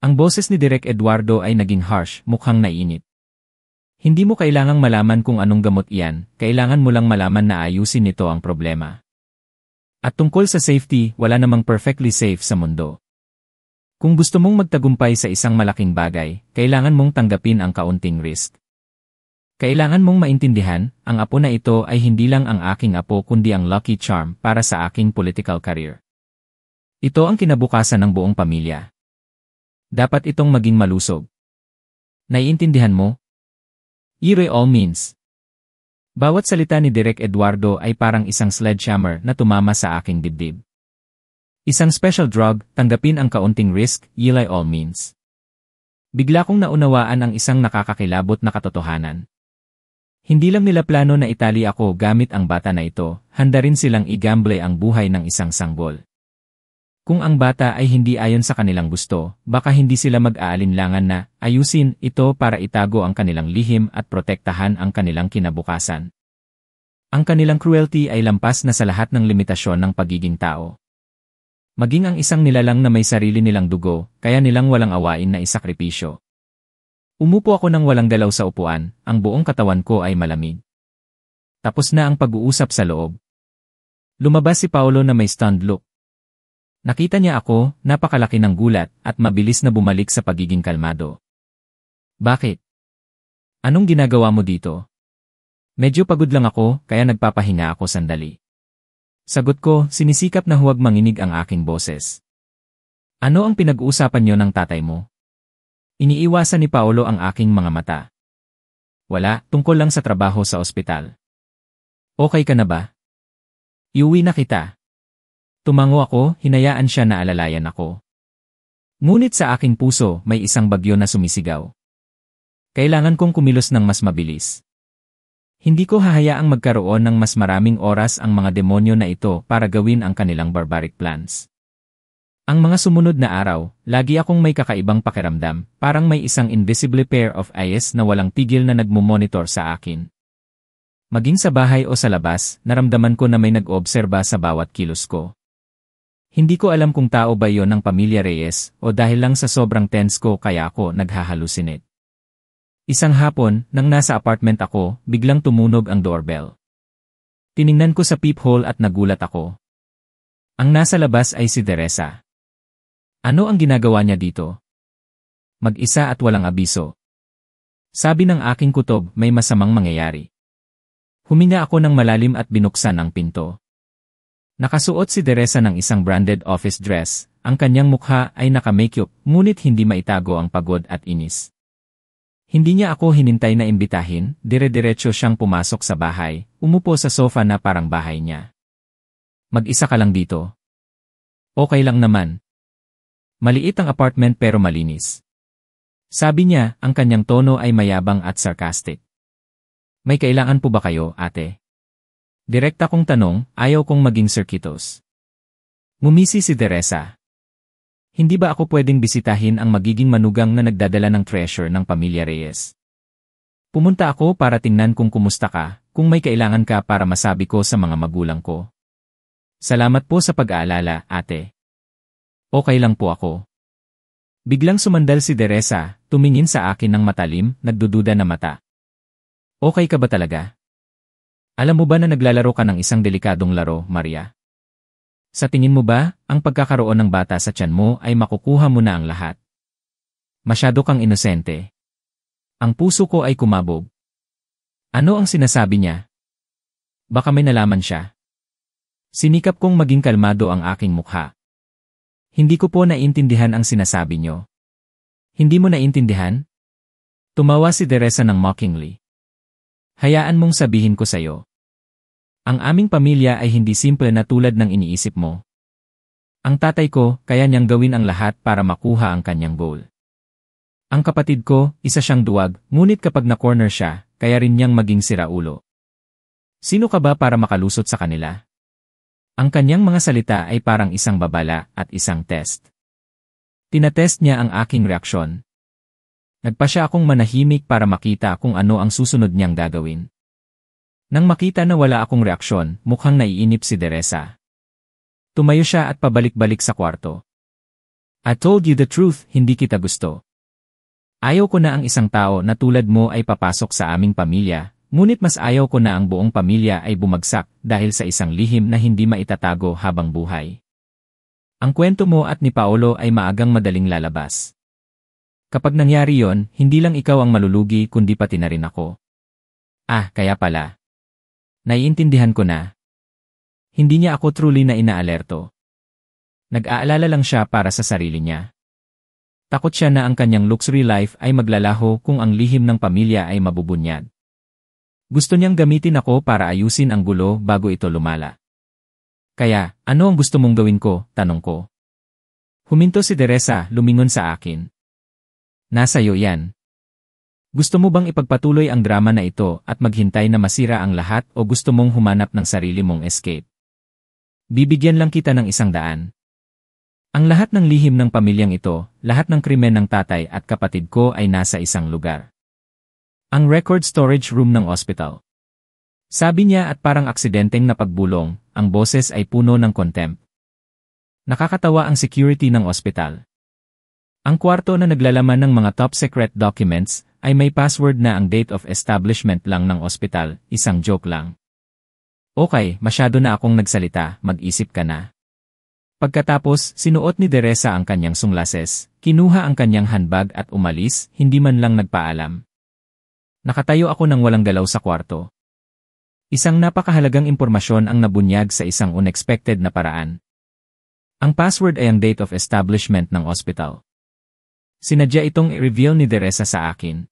Ang boses ni Direk Eduardo ay naging harsh, mukhang naiinit. Hindi mo kailangang malaman kung anong gamot iyan, kailangan mo lang malaman na ayusin nito ang problema. At tungkol sa safety, wala namang perfectly safe sa mundo. Kung gusto mong magtagumpay sa isang malaking bagay, kailangan mong tanggapin ang kaunting risk. Kailangan mong maintindihan, ang apo na ito ay hindi lang ang aking apo kundi ang lucky charm para sa aking political career. Ito ang kinabukasan ng buong pamilya. Dapat itong maging malusog. Naiintindihan mo? By all means. Bawat salita ni Direk Eduardo ay parang isang sledgehammer na tumama sa aking dibdib. Isang special drug, tanggapin ang kaunting risk, by all means. Bigla kong naunawaan ang isang nakakakilabot na katotohanan. Hindi lang nila plano na itali ako gamit ang bata na ito, handa rin silang igamble ang buhay ng isang sanggol. Kung ang bata ay hindi ayon sa kanilang gusto, baka hindi sila mag-aalinlangan na ayusin ito para itago ang kanilang lihim at protektahan ang kanilang kinabukasan. Ang kanilang cruelty ay lampas na sa lahat ng limitasyon ng pagiging tao. Maging ang isang nilalang na may sarili nilang dugo, kaya nilang walang awain na isakripisyo. Umupo ako ng walang galaw sa upuan, ang buong katawan ko ay malamig. Tapos na ang pag-uusap sa loob. Lumabas si Paolo na may stunned look. Nakita niya ako, napakalaki ng gulat, at mabilis na bumalik sa pagiging kalmado. Bakit? Anong ginagawa mo dito? Medyo pagod lang ako, kaya nagpapahinga ako sandali. Sagot ko, sinisikap na huwag manginig ang aking boses. Ano ang pinag-uusapan niyo ng tatay mo? Iniiwasan ni Paolo ang aking mga mata. Wala, tungkol lang sa trabaho sa ospital. Okay ka na ba? Iuwi na kita. Tumango ako, hinayaan siya na alalayan ako. Ngunit sa aking puso, may isang bagyo na sumisigaw. Kailangan kong kumilos ng mas mabilis. Hindi ko hahayaang magkaroon ng mas maraming oras ang mga demonyo na ito para gawin ang kanilang barbaric plans. Ang mga sumunod na araw, lagi akong may kakaibang pakiramdam, parang may isang invisible pair of eyes na walang tigil na nagmumonitor sa akin. Maging sa bahay o sa labas, naramdaman ko na may nag-oobserba sa bawat kilos ko. Hindi ko alam kung tao ba yon ng pamilya Reyes o dahil lang sa sobrang tense ko kaya ako naghahalusinate. Isang hapon, nang nasa apartment ako, biglang tumunog ang doorbell. Tiningnan ko sa peephole at nagulat ako. Ang nasa labas ay si Teresa. Ano ang ginagawa niya dito? Mag-isa at walang abiso. Sabi ng aking kutob, may masamang mangyayari. Huminga ako ng malalim at binuksan ang pinto. Nakasuot si Teresa ng isang branded office dress, ang kanyang mukha ay naka-makeup, ngunit hindi maitago ang pagod at inis. Hindi niya ako hinintay na imbitahin, dire-diretso siyang pumasok sa bahay, umupo sa sofa na parang bahay niya. Mag-isa ka lang dito. Okay lang naman. Maliit ang apartment pero malinis. Sabi niya, ang kanyang tono ay mayabang at sarcastic. May kailangan po ba kayo, ate? Direkta kong tanong, ayaw kong maging circuitous. Ngumisi si Teresa. Hindi ba ako pwedeng bisitahin ang magiging manugang na nagdadala ng treasure ng pamilya Reyes? Pumunta ako para tingnan kung kumusta ka, kung may kailangan ka para masabi ko sa mga magulang ko. Salamat po sa pag-aalala, ate. Okay lang po ako. Biglang sumandal si Teresa, tumingin sa akin ng matalim, nagdududa na mata. Okay ka ba talaga? Alam mo ba na naglalaro ka ng isang delikadong laro, Maria? Sa tingin mo ba, ang pagkakaroon ng bata sa tiyan mo ay makukuha mo na ang lahat? Masyado kang inosente. Ang puso ko ay kumabog. Ano ang sinasabi niya? Baka may nalaman siya. Sinikap kong maging kalmado ang aking mukha. Hindi ko po naintindihan ang sinasabi niyo. Hindi mo naintindihan? Tumawa si Teresa ng mockingly. Hayaan mong sabihin ko sa'yo. Ang aming pamilya ay hindi simple na tulad ng iniisip mo. Ang tatay ko, kaya niyang gawin ang lahat para makuha ang kanyang goal. Ang kapatid ko, isa siyang duwag, ngunit kapag na-corner siya, kaya rin niyang maging siraulo. Sino ka ba para makalusot sa kanila? Ang kanyang mga salita ay parang isang babala at isang test. Tinatest niya ang aking reaksyon. Nagpa siya akong manahimik para makita kung ano ang susunod niyang gagawin. Nang makita na wala akong reaksyon, mukhang naiinip si Teresa. Tumayo siya at pabalik-balik sa kwarto. I told you the truth, hindi kita gusto. Ayaw ko na ang isang tao na tulad mo ay papasok sa aming pamilya, ngunit mas ayaw ko na ang buong pamilya ay bumagsak dahil sa isang lihim na hindi maitatago habang buhay. Ang kwento mo at ni Paolo ay maagang madaling lalabas. Kapag nangyari yon, hindi lang ikaw ang malulugi kundi pati na rin ako. Ah, kaya pala. Naiintindihan ko na. Hindi niya ako truly na inaalerto. Nag-aalala lang siya para sa sarili niya. Takot siya na ang kanyang luxury life ay maglalaho kung ang lihim ng pamilya ay mabubunyad. Gusto niyang gamitin ako para ayusin ang gulo bago ito lumala. Kaya, ano ang gusto mong gawin ko, tanong ko. Huminto si Teresa, lumingon sa akin. Nasa iyo yan. Gusto mo bang ipagpatuloy ang drama na ito at maghintay na masira ang lahat o gusto mong humanap ng sarili mong escape? Bibigyan lang kita ng 100. Ang lahat ng lihim ng pamilyang ito, lahat ng krimen ng tatay at kapatid ko ay nasa isang lugar. Ang record storage room ng ospital. Sabi niya at parang aksidenteng napagbulong, ang boses ay puno ng contempt. Nakakatawa ang security ng ospital. Ang kwarto na naglalaman ng mga top secret documents ay may password na ang date of establishment lang ng ospital, isang joke lang. Okay, masyado na akong nagsalita, mag-isip ka na. Pagkatapos, sinuot ni Teresa ang kanyang sunglases, kinuha ang kanyang handbag at umalis, hindi man lang nagpaalam. Nakatayo ako nang walang galaw sa kwarto. Isang napakahalagang impormasyon ang nabunyag sa isang unexpected na paraan. Ang password ay ang date of establishment ng ospital. Sinadya itong i-reveal ni Teresa sa akin.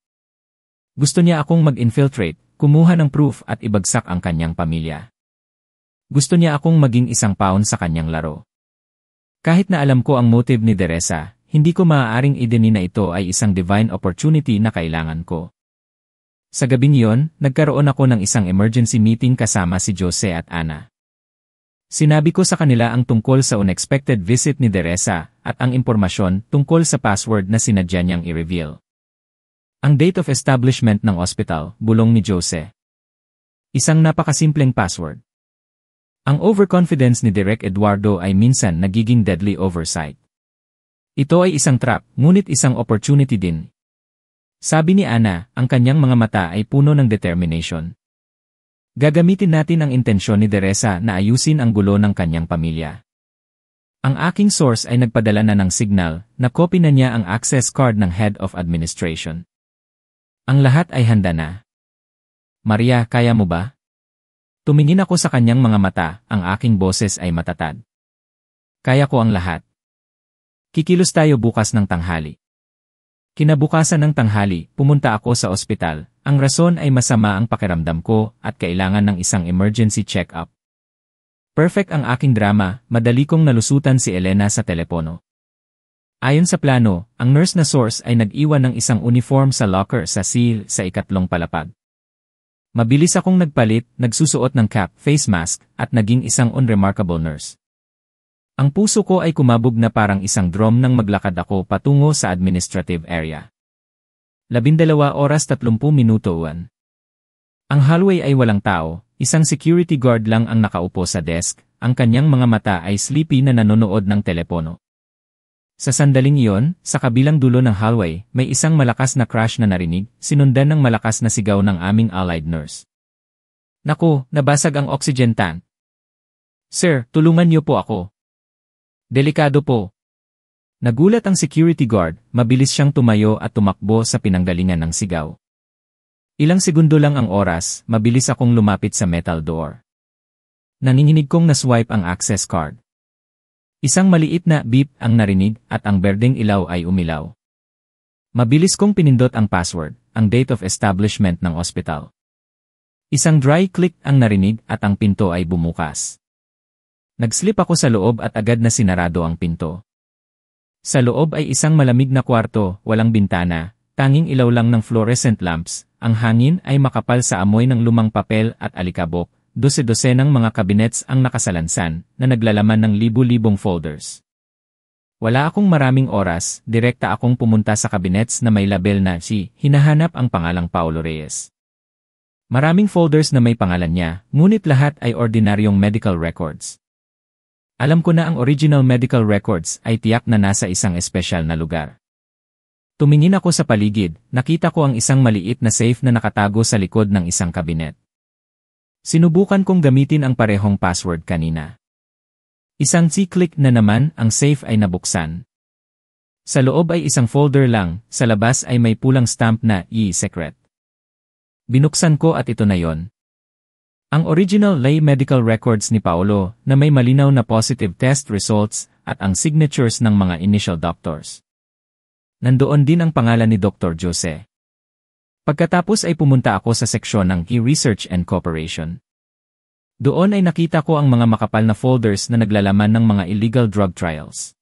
Gusto niya akong mag-infiltrate, kumuha ng proof at ibagsak ang kanyang pamilya. Gusto niya akong maging isang pawn sa kanyang laro. Kahit na alam ko ang motive ni Teresa, hindi ko maaaring idenin na ito ay isang divine opportunity na kailangan ko. Sa gabing iyon, nagkaroon ako ng isang emergency meeting kasama si Jose at Ana. Sinabi ko sa kanila ang tungkol sa unexpected visit ni Teresa at ang impormasyon tungkol sa password na sinadya niyang i-reveal. Ang date of establishment ng ospital, bulong ni Jose. Isang napakasimpleng password. Ang overconfidence ni Direk Eduardo ay minsan nagiging deadly oversight. Ito ay isang trap, ngunit isang opportunity din. Sabi ni Ana, ang kanyang mga mata ay puno ng determination. Gagamitin natin ang intensyon ni Teresa na ayusin ang gulo ng kanyang pamilya. Ang aking source ay nagpadala na ng signal na copy na niya ang access card ng Head of Administration. Ang lahat ay handa na. Maria, kaya mo ba? Tumingin ako sa kanyang mga mata, ang aking boses ay matatag. Kaya ko ang lahat. Kikilos tayo bukas ng tanghali. Kinabukasan ng tanghali, pumunta ako sa ospital. Ang rason ay masama ang pakiramdam ko at kailangan ng isang emergency check-up. Perfect ang aking drama, madali kong nalusutan si Elena sa telepono. Ayon sa plano, ang nurse na source ay nag-iwan ng isang uniform sa locker sa seal sa ikatlong palapag. Mabilis akong nagpalit, nagsusuot ng cap, face mask, at naging isang unremarkable nurse. Ang puso ko ay kumabog na parang isang drum nang maglakad ako patungo sa administrative area. 12 oras 30 minuto. Ang hallway ay walang tao, isang security guard lang ang nakaupo sa desk, ang kanyang mga mata ay sleepy na nanonood ng telepono. Sa sandaling iyon, sa kabilang dulo ng hallway, may isang malakas na crash na narinig, sinundan ng malakas na sigaw ng aming allied nurse. Naku, nabasag ang oxygen tank. Sir, tulungan niyo po ako. Delikado po. Nagulat ang security guard, mabilis siyang tumayo at tumakbo sa pinanggalingan ng sigaw. Ilang segundo lang ang oras, mabilis akong lumapit sa metal door. Nanginginig kong naswipe ang access card. Isang maliit na beep ang narinig at ang berdeng ilaw ay umilaw. Mabilis kong pinindot ang password, ang date of establishment ng ospital. Isang dry click ang narinig at ang pinto ay bumukas. Nagslip ako sa loob at agad na sinarado ang pinto. Sa loob ay isang malamig na kwarto, walang bintana, tanging ilaw lang ng fluorescent lamps, ang hangin ay makapal sa amoy ng lumang papel at alikabok. Dose-dosenang mga kabinets ang nakasalansan na naglalaman ng libu-libong folders. Wala akong maraming oras, direkta akong pumunta sa kabinets na may label na si hinahanap ang pangalang Paulo Reyes. Maraming folders na may pangalan niya, ngunit lahat ay ordinaryong medical records. Alam ko na ang original medical records ay tiyak na nasa isang espesyal na lugar. Tumingin ako sa paligid, nakita ko ang isang maliit na safe na nakatago sa likod ng isang kabinet. Sinubukan kong gamitin ang parehong password kanina. Isang C-click na naman, ang safe ay nabuksan. Sa loob ay isang folder lang, sa labas ay may pulang stamp na E-secret. Binuksan ko at ito na yon. Ang original lay medical records ni Paolo na may malinaw na positive test results at ang signatures ng mga initial doctors. Nandoon din ang pangalan ni Dr. Jose. Pagkatapos ay pumunta ako sa seksyon ng E-Research and Cooperation. Doon ay nakita ko ang mga makapal na folders na naglalaman ng mga illegal drug trials.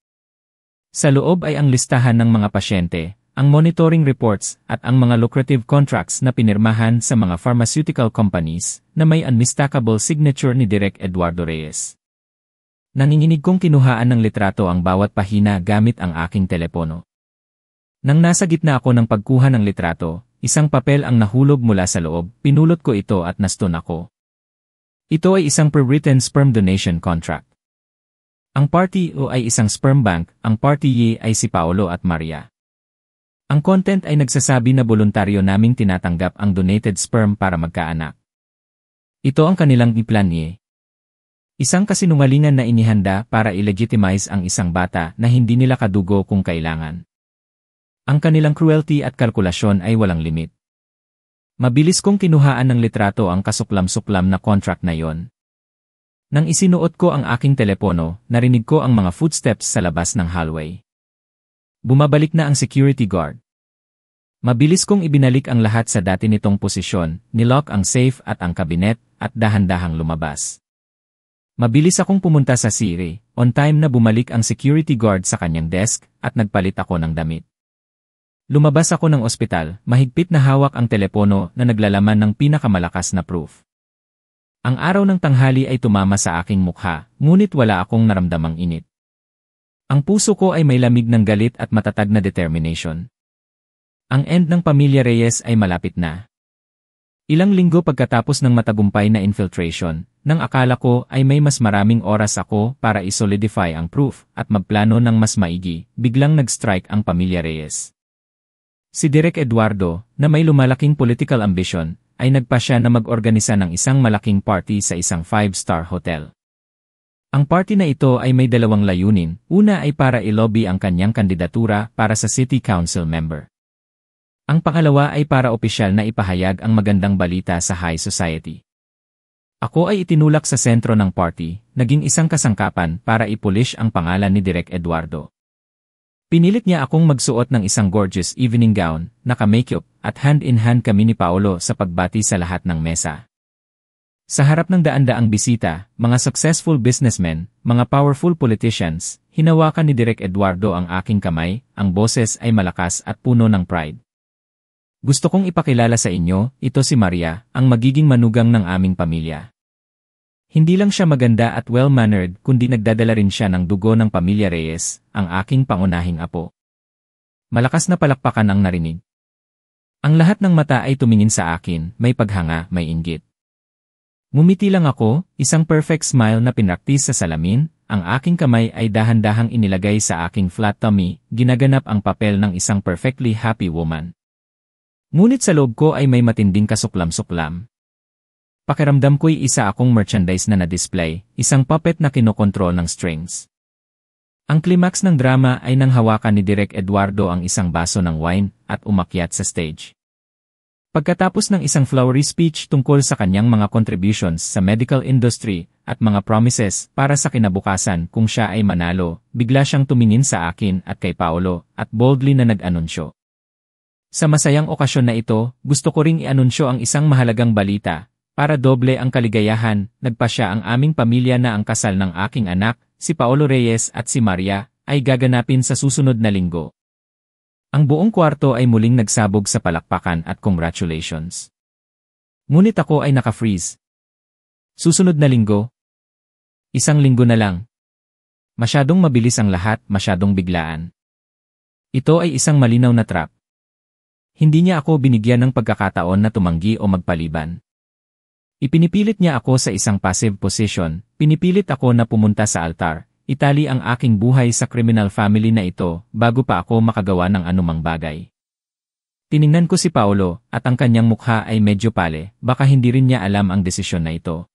Sa loob ay ang listahan ng mga pasyente, ang monitoring reports at ang mga lucrative contracts na pinirmahan sa mga pharmaceutical companies na may unmistakable signature ni Direk Eduardo Reyes. Nanginginig kong kinuhaan ng litrato ang bawat pahina gamit ang aking telepono. Nang nasa gitna ako ng pagkuha ng litrato, isang papel ang nahulog mula sa loob, pinulot ko ito at nastun ako. Ito ay isang pre-written sperm donation contract. Ang party O ay isang sperm bank, ang party Y ay si Paolo at Maria. Ang content ay nagsasabi na voluntaryo naming tinatanggap ang donated sperm para magkaanak. Ito ang kanilang iplan Y. Isang kasinungalingan na inihanda para i-legitimize ang isang bata na hindi nila kadugo kung kailangan. Ang kanilang cruelty at kalkulasyon ay walang limit. Mabilis kong kinuhaan ng litrato ang kasuklam-suklam na contract na yon. Nang isinuot ko ang aking telepono, narinig ko ang mga footsteps sa labas ng hallway. Bumabalik na ang security guard. Mabilis kong ibinalik ang lahat sa dati nitong posisyon, nilock ang safe at ang kabinet, at dahan-dahang lumabas. Mabilis akong pumunta sa Siri, on time na bumalik ang security guard sa kanyang desk, at nagpalit ako ng damit. Lumabas ako ng ospital, mahigpit na hawak ang telepono na naglalaman ng pinakamalakas na proof. Ang araw ng tanghali ay tumama sa aking mukha, ngunit wala akong naramdamang init. Ang puso ko ay may lamig ng galit at matatag na determination. Ang end ng pamilya Reyes ay malapit na. Ilang linggo pagkatapos ng matagumpay na infiltration, nang akala ko ay may mas maraming oras ako para isolidify ang proof at magplano ng mas maigi, biglang nag-strike ang pamilya Reyes. Si Direk Eduardo, na may lumalaking political ambition, ay nagpasya na mag-organisa ng isang malaking party sa isang 5-star hotel. Ang party na ito ay may dalawang layunin, una ay para i-lobby ang kanyang kandidatura para sa city council member. Ang pangalawa ay para opisyal na ipahayag ang magandang balita sa high society. Ako ay itinulak sa sentro ng party, naging isang kasangkapan para ipulish ang pangalan ni Direk Eduardo. Pinilit niya akong magsuot ng isang gorgeous evening gown, naka-makeup, at hand-in-hand kami ni Paolo sa pagbati sa lahat ng mesa. Sa harap ng daan-daang bisita, mga successful businessmen, mga powerful politicians, hinawakan ni Direk Eduardo ang aking kamay, ang boses ay malakas at puno ng pride. Gusto kong ipakilala sa inyo, ito si Maria, ang magiging manugang ng aming pamilya. Hindi lang siya maganda at well-mannered kundi nagdadala rin siya ng dugo ng pamilya Reyes, ang aking pangunahing apo. Malakas na palakpakan ang narinig. Ang lahat ng mata ay tumingin sa akin, may paghanga, may inggit. Ngumiti lang ako, isang perfect smile na pinraktis sa salamin, ang aking kamay ay dahan-dahang inilagay sa aking flat tummy, ginaganap ang papel ng isang perfectly happy woman. Ngunit sa loob ko ay may matinding kasuklam-suklam. Pakiramdam ko'y isa akong merchandise na na-display, isang puppet na kinokontrol ng strings. Ang climax ng drama ay nang hawakan ni Direk Eduardo ang isang baso ng wine at umakyat sa stage. Pagkatapos ng isang flowery speech tungkol sa kanyang mga contributions sa medical industry at mga promises para sa kinabukasan kung siya ay manalo, bigla siyang tumingin sa akin at kay Paolo at boldly na nag-anunsyo. Sa masayang okasyon na ito, gusto ko ring i-anunsyo ang isang mahalagang balita. Para doble ang kaligayahan, nagpasya ang aming pamilya na ang kasal ng aking anak, si Paolo Reyes at si Maria, ay gaganapin sa susunod na linggo. Ang buong kwarto ay muling nagsabog sa palakpakan at congratulations. Ngunit ako ay naka-freeze. Susunod na linggo? Isang linggo na lang. Masyadong mabilis ang lahat, masyadong biglaan. Ito ay isang malinaw na trap. Hindi niya ako binigyan ng pagkakataon na tumanggi o magpaliban. Ipinipilit niya ako sa isang passive position, pinipilit ako na pumunta sa altar, itali ang aking buhay sa criminal family na ito bago pa ako makagawa ng anumang bagay. Tiningnan ko si Paolo at ang kanyang mukha ay medyo pale, baka hindi rin niya alam ang desisyon na ito.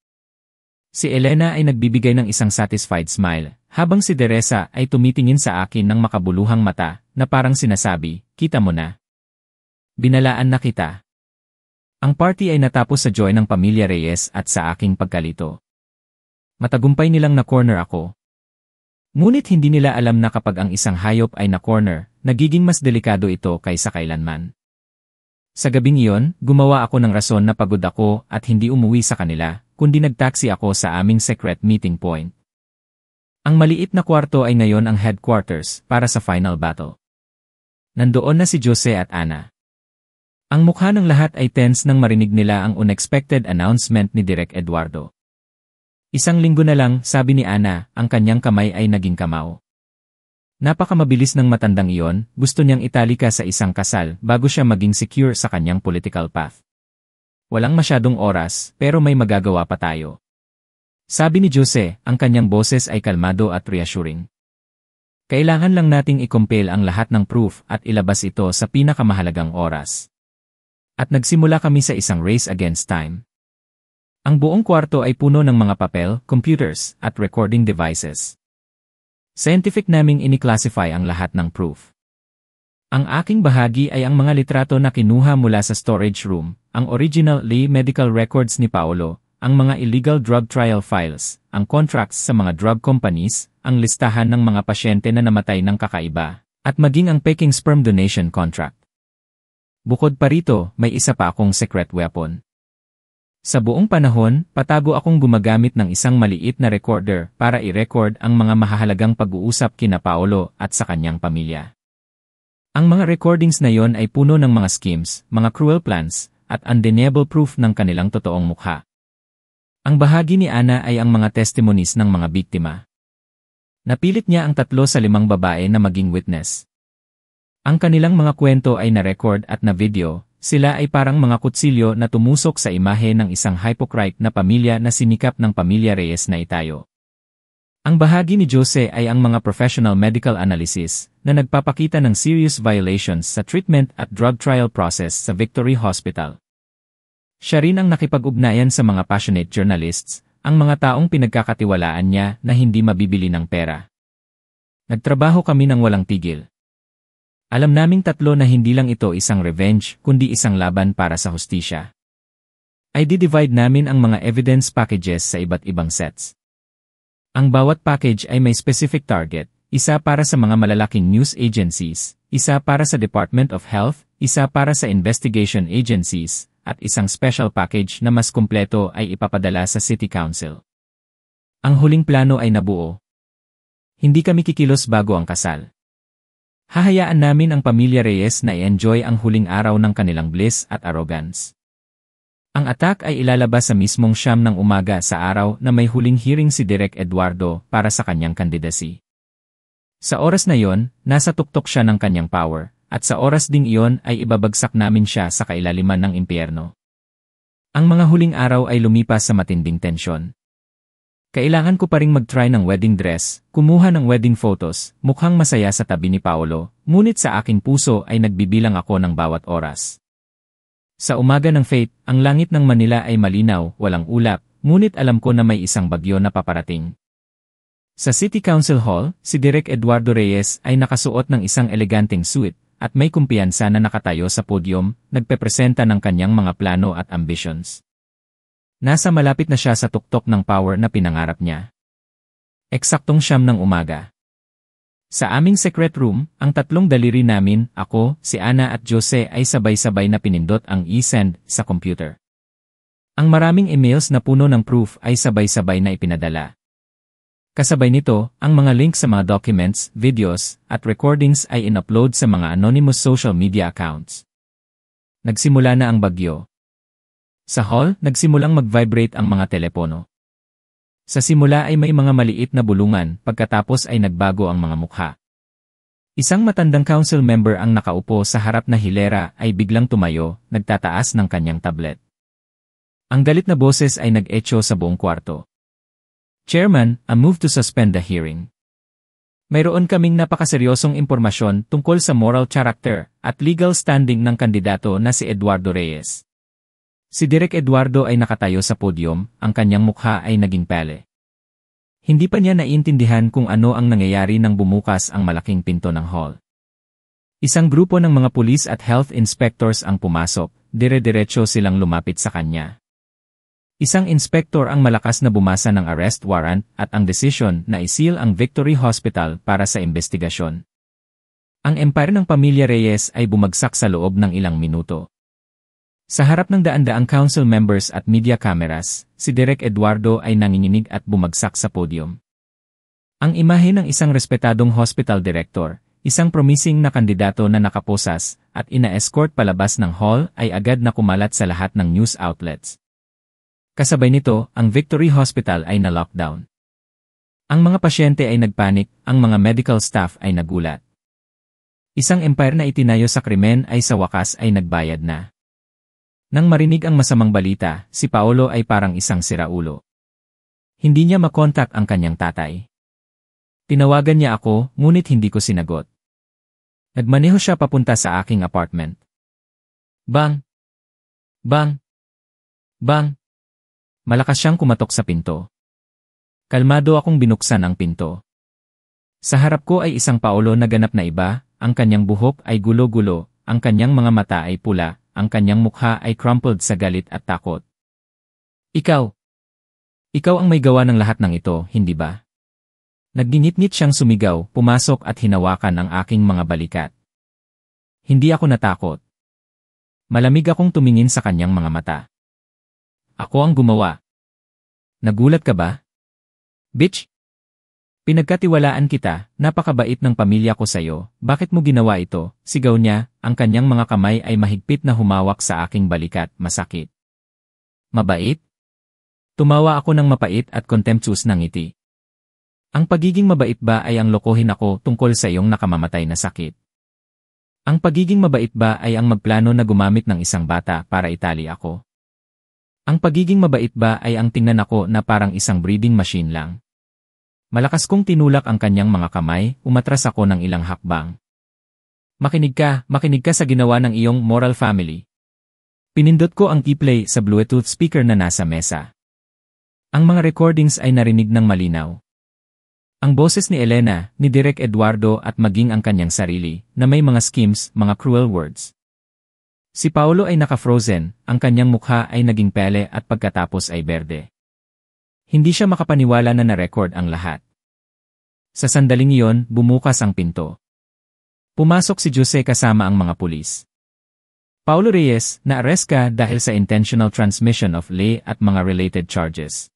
Si Elena ay nagbibigay ng isang satisfied smile, habang si Teresa ay tumitingin sa akin ng makabuluhang mata na parang sinasabi, kita mo na. Binalaan na kita. Ang party ay natapos sa joy ng pamilya Reyes at sa aking pagkalito. Matagumpay nilang na-corner ako. Ngunit hindi nila alam na kapag ang isang hayop ay na-corner, nagiging mas delikado ito kaysa kailanman. Sa gabing iyon, gumawa ako ng rason na pagod ako at hindi umuwi sa kanila, kundi nagtaksi ako sa aming secret meeting point. Ang maliit na kwarto ay ngayon ang headquarters para sa final battle. Nandoon na si Jose at Ana. Ang mukha ng lahat ay tense nang marinig nila ang unexpected announcement ni Direk Eduardo. Isang linggo na lang, sabi ni Ana, ang kanyang kamay ay naging kamao. Napakamabilis ng matandang iyon, gusto niyang italika sa isang kasal bago siya maging secure sa kanyang political path. Walang masyadong oras, pero may magagawa pa tayo. Sabi ni Jose, ang kanyang boses ay kalmado at reassuring. Kailangan lang nating i-compile ang lahat ng proof at ilabas ito sa pinakamahalagang oras. At nagsimula kami sa isang race against time. Ang buong kwarto ay puno ng mga papel, computers, at recording devices. Scientific naming ini-classify ang lahat ng proof. Ang aking bahagi ay ang mga litrato na kinuha mula sa storage room, ang original medical records ni Paolo, ang mga illegal drug trial files, ang contracts sa mga drug companies, ang listahan ng mga pasyente na namatay ng kakaiba, at maging ang peking sperm donation contract. Bukod pa rito, may isa pa akong secret weapon. Sa buong panahon, patago akong gumagamit ng isang maliit na recorder para i-record ang mga mahahalagang pag-uusap kina Paolo at sa kanyang pamilya. Ang mga recordings na yon ay puno ng mga schemes, mga cruel plans, at undeniable proof ng kanilang totoong mukha. Ang bahagi ni Ana ay ang mga testimonies ng mga biktima. Napilit niya ang 3 sa 5 babae na maging witness. Ang kanilang mga kwento ay na-record at na-video, sila ay parang mga kutsilyo na tumusok sa imahe ng isang hypocrite na pamilya na sinikap ng pamilya Reyes na itayo. Ang bahagi ni Jose ay ang mga professional medical analysis na nagpapakita ng serious violations sa treatment at drug trial process sa Victory Hospital. Siya rin ang nakipag-ugnayan sa mga passionate journalists, ang mga taong pinagkakatiwalaan niya na hindi mabibili ng pera. Nagtrabaho kami ng walang tigil. Alam naming 3 na hindi lang ito isang revenge kundi isang laban para sa hustisya. I-divide namin ang mga evidence packages sa iba't ibang sets. Ang bawat package ay may specific target, isa para sa mga malalaking news agencies, isa para sa Department of Health, isa para sa investigation agencies, at isang special package na mas kumpleto ay ipapadala sa City Council. Ang huling plano ay nabuo. Hindi kami kikilos bago ang kasal. Hahayaan namin ang pamilya Reyes na i-enjoy ang huling araw ng kanilang bliss at arrogance. Ang attack ay ilalabas sa mismong 9 ng umaga sa araw na may huling hearing si Direk Eduardo para sa kanyang candidacy. Sa oras na yon, nasa tuktok siya ng kanyang power, at sa oras ding iyon ay ibabagsak namin siya sa kailaliman ng impyerno. Ang mga huling araw ay lumipas sa matinding tensyon. Kailangan ko pa ring mag-try ng wedding dress, kumuha ng wedding photos, mukhang masaya sa tabi ni Paolo, ngunit sa aking puso ay nagbibilang ako ng bawat oras. Sa umaga ng fate, ang langit ng Manila ay malinaw, walang ulap, ngunit alam ko na may isang bagyo na paparating. Sa City Council Hall, si Direk Eduardo Reyes ay nakasuot ng isang eleganteng suit, at may kumpiyansa na nakatayo sa podium, nagpepresenta ng kanyang mga plano at ambitions. Nasa malapit na siya sa tuktok ng power na pinangarap niya. Eksaktong 9 ng umaga. Sa aming secret room, ang 3 daliri namin, ako, si Ana at Jose ay sabay-sabay na pinindot ang e-send sa computer. Ang maraming emails na puno ng proof ay sabay-sabay na ipinadala. Kasabay nito, ang mga link sa mga documents, videos, at recordings ay in-upload sa mga anonymous social media accounts. Nagsimula na ang bagyo. Sa hall, nagsimulang mag-vibrate ang mga telepono. Sa simula ay may mga maliit na bulungan, pagkatapos ay nagbago ang mga mukha. Isang matandang council member ang nakaupo sa harap na hilera ay biglang tumayo, nagtataas ng kanyang tablet. Ang galit na boses ay nag-echo sa buong kwarto. Chairman, I move to suspend the hearing. Mayroon kaming napakaseryosong impormasyon tungkol sa moral character at legal standing ng kandidato na si Eduardo Reyes. Si Direk Eduardo ay nakatayo sa podium, ang kanyang mukha ay naging pale. Hindi pa niya naiintindihan kung ano ang nangyayari nang bumukas ang malaking pinto ng hall. Isang grupo ng mga pulis at health inspectors ang pumasok, dire-diretso silang lumapit sa kanya. Isang inspektor ang malakas na bumasa ng arrest warrant at ang desisyon na i-seal ang Victory Hospital para sa investigasyon. Ang empire ng pamilya Reyes ay bumagsak sa loob ng ilang minuto. Sa harap ng daan-daang council members at media cameras, si Direk Eduardo ay nanginginig at bumagsak sa podium. Ang imahe ng isang respetadong hospital director, isang promising na kandidato na nakaposas at ina-escort palabas ng hall ay agad na kumalat sa lahat ng news outlets. Kasabay nito, ang Victory Hospital ay na-lockdown. Ang mga pasyente ay nagpanik, ang mga medical staff ay nagulat. Isang empire na itinayo sa krimen ay sa wakas ay nagbayad na. Nang marinig ang masamang balita, si Paolo ay parang isang siraulo. Hindi niya makontak ang kanyang tatay. Tinawagan niya ako, ngunit hindi ko sinagot. Nagmaneho siya papunta sa aking apartment. Bang! Bang! Bang! Malakas siyang kumatok sa pinto. Kalmado akong binuksan ang pinto. Sa harap ko ay isang Paolo na ganap na iba, ang kanyang buhok ay gulo-gulo, ang kanyang mga mata ay pula, ang kanyang mukha ay crumpled sa galit at takot. Ikaw! Ikaw ang may gawa ng lahat ng ito, hindi ba? Nagngingit-ngit siyang sumigaw, pumasok at hinawakan ang aking mga balikat. Hindi ako natakot. Malamig akong tumingin sa kanyang mga mata. Ako ang gumawa. Nagulat ka ba? Bitch! Pinagkatiwalaan kita, napakabait ng pamilya ko sa'yo, bakit mo ginawa ito? Sigaw niya, ang kanyang mga kamay ay mahigpit na humawak sa aking balikat, masakit. Mabait? Tumawa ako ng mapait at contemptuous ng ngiti. Ang pagiging mabait ba ay ang lokohin ako tungkol sa iyong nakamamatay na sakit? Ang pagiging mabait ba ay ang magplano na gumamit ng isang bata para itali ako? Ang pagiging mabait ba ay ang tingnan ako na parang isang breeding machine lang? Malakas kong tinulak ang kanyang mga kamay, umatras ako ng ilang hakbang. Makinig ka sa ginawa ng iyong moral family. Pinindot ko ang i-play sa Bluetooth speaker na nasa mesa. Ang mga recordings ay narinig ng malinaw. Ang boses ni Elena, ni Direk Eduardo at maging ang kanyang sarili, na may mga schemes, mga cruel words. Si Paolo ay naka-frozen, ang kanyang mukha ay naging pele at pagkatapos ay berde. Hindi siya makapaniwala na na-record ang lahat. Sa sandaling iyon, bumukas ang pinto. Pumasok si Jose kasama ang mga pulis. Paolo Reyes, na-arrest ka dahil sa intentional transmission of lay at mga related charges.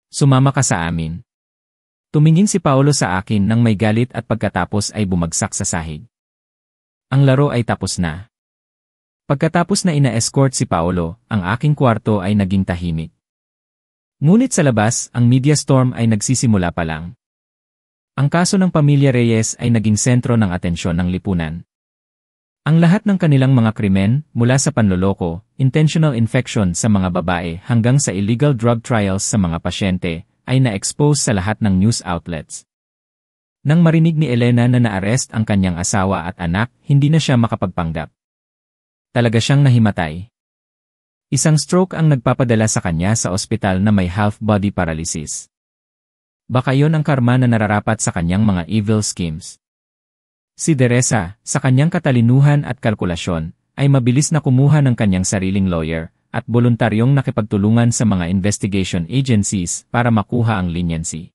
Sumama ka sa amin. Tumingin si Paolo sa akin nang may galit at pagkatapos ay bumagsak sa sahig. Ang laro ay tapos na. Pagkatapos na ina-escort si Paolo, ang aking kwarto ay naging tahimik. Ngunit sa labas, ang media storm ay nagsisimula pa lang. Ang kaso ng pamilya Reyes ay naging sentro ng atensyon ng lipunan. Ang lahat ng kanilang mga krimen, mula sa panloloko, intentional infection sa mga babae hanggang sa illegal drug trials sa mga pasyente, ay na-expose sa lahat ng news outlets. Nang marinig ni Elena na na-arrest ang kanyang asawa at anak, hindi na siya makapagpanggap. Talaga siyang nahimatay. Isang stroke ang nagpapadala sa kanya sa ospital na may half-body paralysis. Baka yon ang karma na nararapat sa kanyang mga evil schemes. Si Teresa, sa kanyang katalinuhan at kalkulasyon, ay mabilis na kumuha ng kanyang sariling lawyer at voluntaryong nakipagtulungan sa mga investigation agencies para makuha ang leniency.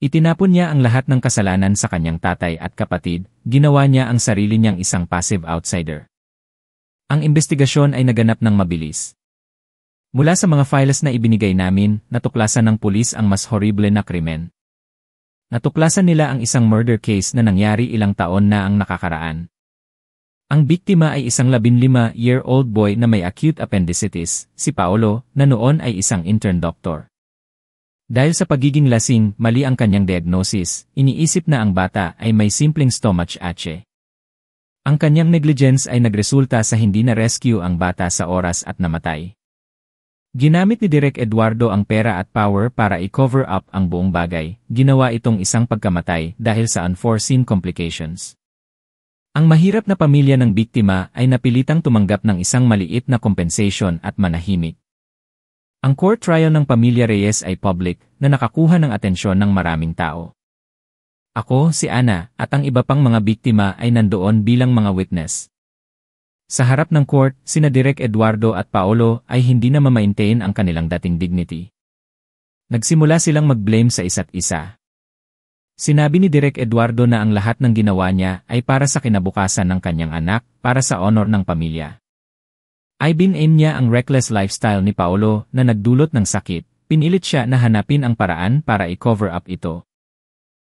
Itinapon niya ang lahat ng kasalanan sa kanyang tatay at kapatid, ginawa niya ang sarili niyang isang passive outsider. Ang investigasyon ay naganap ng mabilis. Mula sa mga files na ibinigay namin, natuklasan ng pulis ang mas horrible na krimen. Natuklasan nila ang isang murder case na nangyari ilang taon na ang nakakaraan. Ang biktima ay isang 15-year-old boy na may acute appendicitis, si Paolo, na noon ay isang intern doctor. Dahil sa pagiging lasing, mali ang kanyang diagnosis, iniisip na ang bata ay may simpleng stomach ache. Ang kanyang negligence ay nagresulta sa hindi na-rescue ang bata sa oras at namatay. Ginamit ni Direk Eduardo ang pera at power para i-cover up ang buong bagay, ginawa itong isang pagkamatay dahil sa unforeseen complications. Ang mahirap na pamilya ng biktima ay napilitang tumanggap ng isang maliit na compensation at manahimik. Ang court trial ng pamilya Reyes ay public na nakakuha ng atensyon ng maraming tao. Ako, si Ana, at ang iba pang mga biktima ay nandoon bilang mga witness. Sa harap ng court, sina Direk Eduardo at Paolo ay hindi na ma-maintain ang kanilang dating dignity. Nagsimula silang mag-blame sa isa't isa. Sinabi ni Direk Eduardo na ang lahat ng ginawa niya ay para sa kinabukasan ng kanyang anak, para sa honor ng pamilya. Ay bin-aim niya ang reckless lifestyle ni Paolo na nagdulot ng sakit, pinilit siya na hanapin ang paraan para i-cover up ito.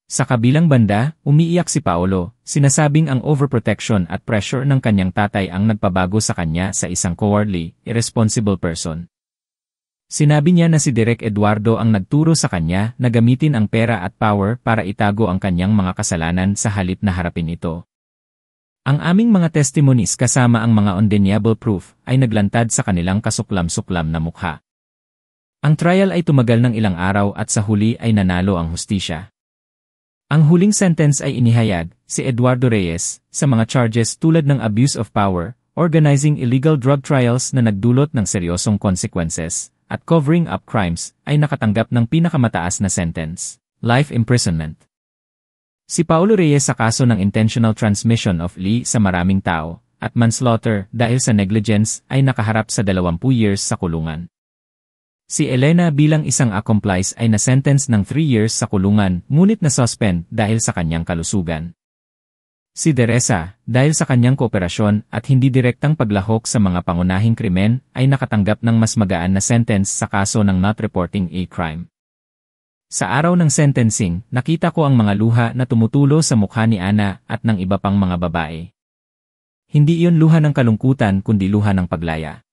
Sa kabilang banda, umiiyak si Paolo, sinasabing ang overprotection at pressure ng kanyang tatay ang nagpabago sa kanya sa isang cowardly, irresponsible person. Sinabi niya na si Direk Eduardo ang nagturo sa kanya na gamitin ang pera at power para itago ang kanyang mga kasalanan sa halip na harapin ito. Ang aming mga testimonies kasama ang mga undeniable proof ay naglantad sa kanilang kasuklam-suklam na mukha. Ang trial ay tumagal ng ilang araw at sa huli ay nanalo ang hustisya. Ang huling sentence ay inihayag, si Eduardo Reyes, sa mga charges tulad ng abuse of power, organizing illegal drug trials na nagdulot ng seryosong consequences, at covering up crimes, ay nakatanggap ng pinakamataas na sentence, life imprisonment. Si Paulo Reyes sa kaso ng intentional transmission of Lee sa maraming tao, at manslaughter dahil sa negligence ay nakaharap sa 20 years sa kulungan. Si Elena bilang isang accomplice ay na-sentence ng 3 years sa kulungan ngunit na-suspend dahil sa kanyang kalusugan. Si Teresa, dahil sa kanyang kooperasyon at hindi direktang paglahok sa mga pangunahing krimen, ay nakatanggap ng mas magaan na sentence sa kaso ng not reporting a crime. Sa araw ng sentencing, nakita ko ang mga luha na tumutulo sa mukha ni Ana at ng iba pang mga babae. Hindi iyon luha ng kalungkutan kundi luha ng paglaya.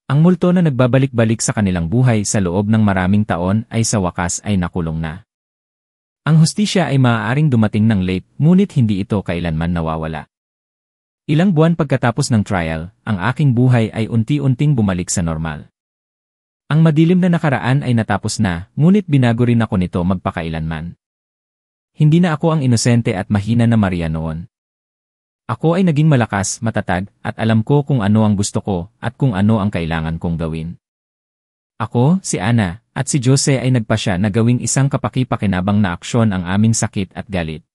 Ang multo na nagbabalik-balik sa kanilang buhay sa loob ng maraming taon ay sa wakas ay nakulong na. Ang hustisya ay maaaring dumating ng late, ngunit hindi ito kailanman nawawala. Ilang buwan pagkatapos ng trial, ang aking buhay ay unti-unting bumalik sa normal. Ang madilim na nakaraan ay natapos na, ngunit binago rin ako nito magpakailanman. Hindi na ako ang inosente at mahina na Maria noon. Ako ay naging malakas, matatag, at alam ko kung ano ang gusto ko at kung ano ang kailangan kong gawin. Ako, si Ana, at si Jose ay nagpasya na gawing isang kapaki-pakinabang na aksyon ang aming sakit at galit.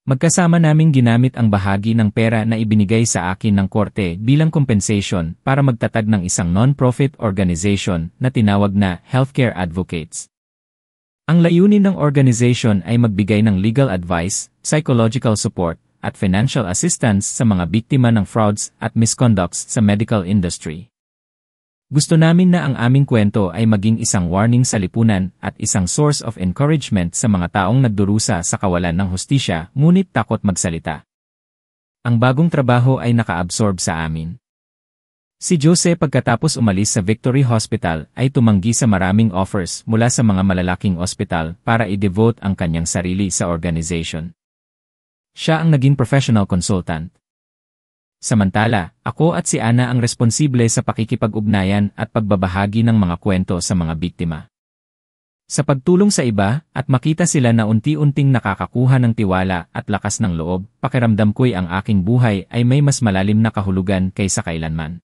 Magkasama naming ginamit ang bahagi ng pera na ibinigay sa akin ng korte bilang compensation para magtatag ng isang non-profit organization na tinawag na Healthcare Advocates. Ang layunin ng organization ay magbigay ng legal advice, psychological support, at financial assistance sa mga biktima ng frauds at misconducts sa medical industry. Gusto namin na ang aming kwento ay maging isang warning sa lipunan at isang source of encouragement sa mga taong nagdurusa sa kawalan ng hustisya ngunit takot magsalita. Ang bagong trabaho ay naka-absorb sa amin. Si Jose pagkatapos umalis sa Victory Hospital ay tumanggi sa maraming offers mula sa mga malalaking ospital para i-devote ang kanyang sarili sa organization. Siya ang naging professional consultant. Samantala, ako at si Ana ang responsible sa pakikipag-ugnayan at pagbabahagi ng mga kwento sa mga biktima. Sa pagtulong sa iba at makita sila na unti-unting nakakakuha ng tiwala at lakas ng loob, pakiramdam ko'y ang aking buhay ay may mas malalim na kahulugan kaysa kailanman.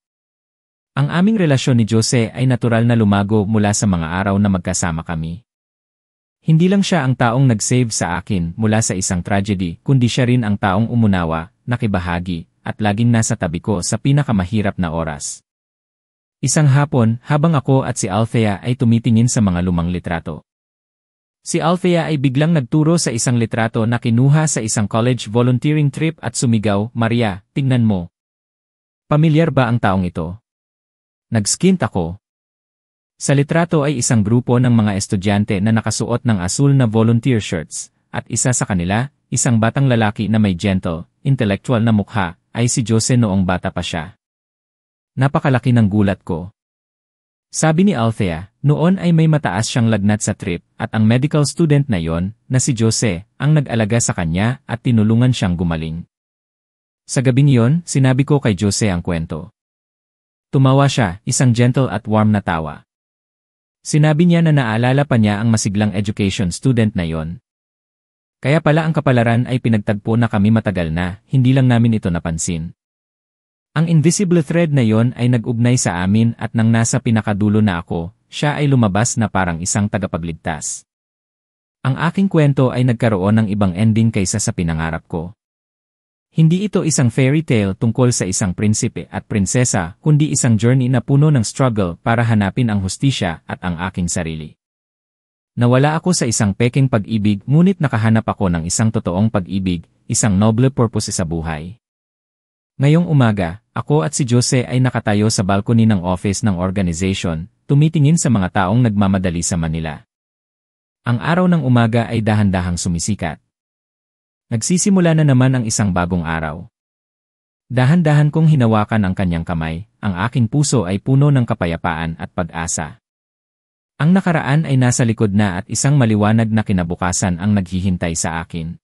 Ang aming relasyon ni Jose ay natural na lumago mula sa mga araw na magkasama kami. Hindi lang siya ang taong nag-save sa akin mula sa isang tragedy, kundi siya rin ang taong umunawa, nakibahagi, at laging nasa tabi ko sa pinakamahirap na oras. Isang hapon, habang ako at si Althea ay tumitingin sa mga lumang litrato. Si Althea ay biglang nagturo sa isang litrato na kinuha sa isang college volunteering trip at sumigaw, "Maria, tingnan mo. Pamilyar ba ang taong ito?" Nag-skint ako. Sa litrato ay isang grupo ng mga estudyante na nakasuot ng asul na volunteer shirts, at isa sa kanila, isang batang lalaki na may gentle, intellectual na mukha, ay si Jose noong bata pa siya. Napakalaki ng gulat ko. Sabi ni Althea, noon ay may mataas siyang lagnat sa trip at ang medical student na yon, na si Jose, ang nag-alaga sa kanya at tinulungan siyang gumaling. Sa gabing yon, sinabi ko kay Jose ang kwento. Tumawa siya, isang gentle at warm na tawa. Sinabi niya na naalala pa niya ang masiglang education student na yon. Kaya pala ang kapalaran ay pinagtagpo na kami matagal na, hindi lang namin ito napansin. Ang invisible thread na yon ay nag-ugnay sa amin at nang nasa pinakadulo na ako, siya ay lumabas na parang isang tagapagligtas. Ang aking kwento ay nagkaroon ng ibang ending kaysa sa pinangarap ko. Hindi ito isang fairy tale tungkol sa isang prinsipe at prinsesa, kundi isang journey na puno ng struggle para hanapin ang hustisya at ang aking sarili. Nawala ako sa isang pekeng pag-ibig ngunit nakahanap ako ng isang totoong pag-ibig, isang noble purpose sa buhay. Ngayong umaga, ako at si Jose ay nakatayo sa balcony ng office ng organization, tumitingin sa mga taong nagmamadali sa Manila. Ang araw ng umaga ay dahan-dahang sumisikat. Nagsisimula na naman ang isang bagong araw. Dahan-dahan kong hinawakan ang kanyang kamay, ang aking puso ay puno ng kapayapaan at pag-asa. Ang nakaraan ay nasa likod na at isang maliwanag na kinabukasan ang naghihintay sa akin.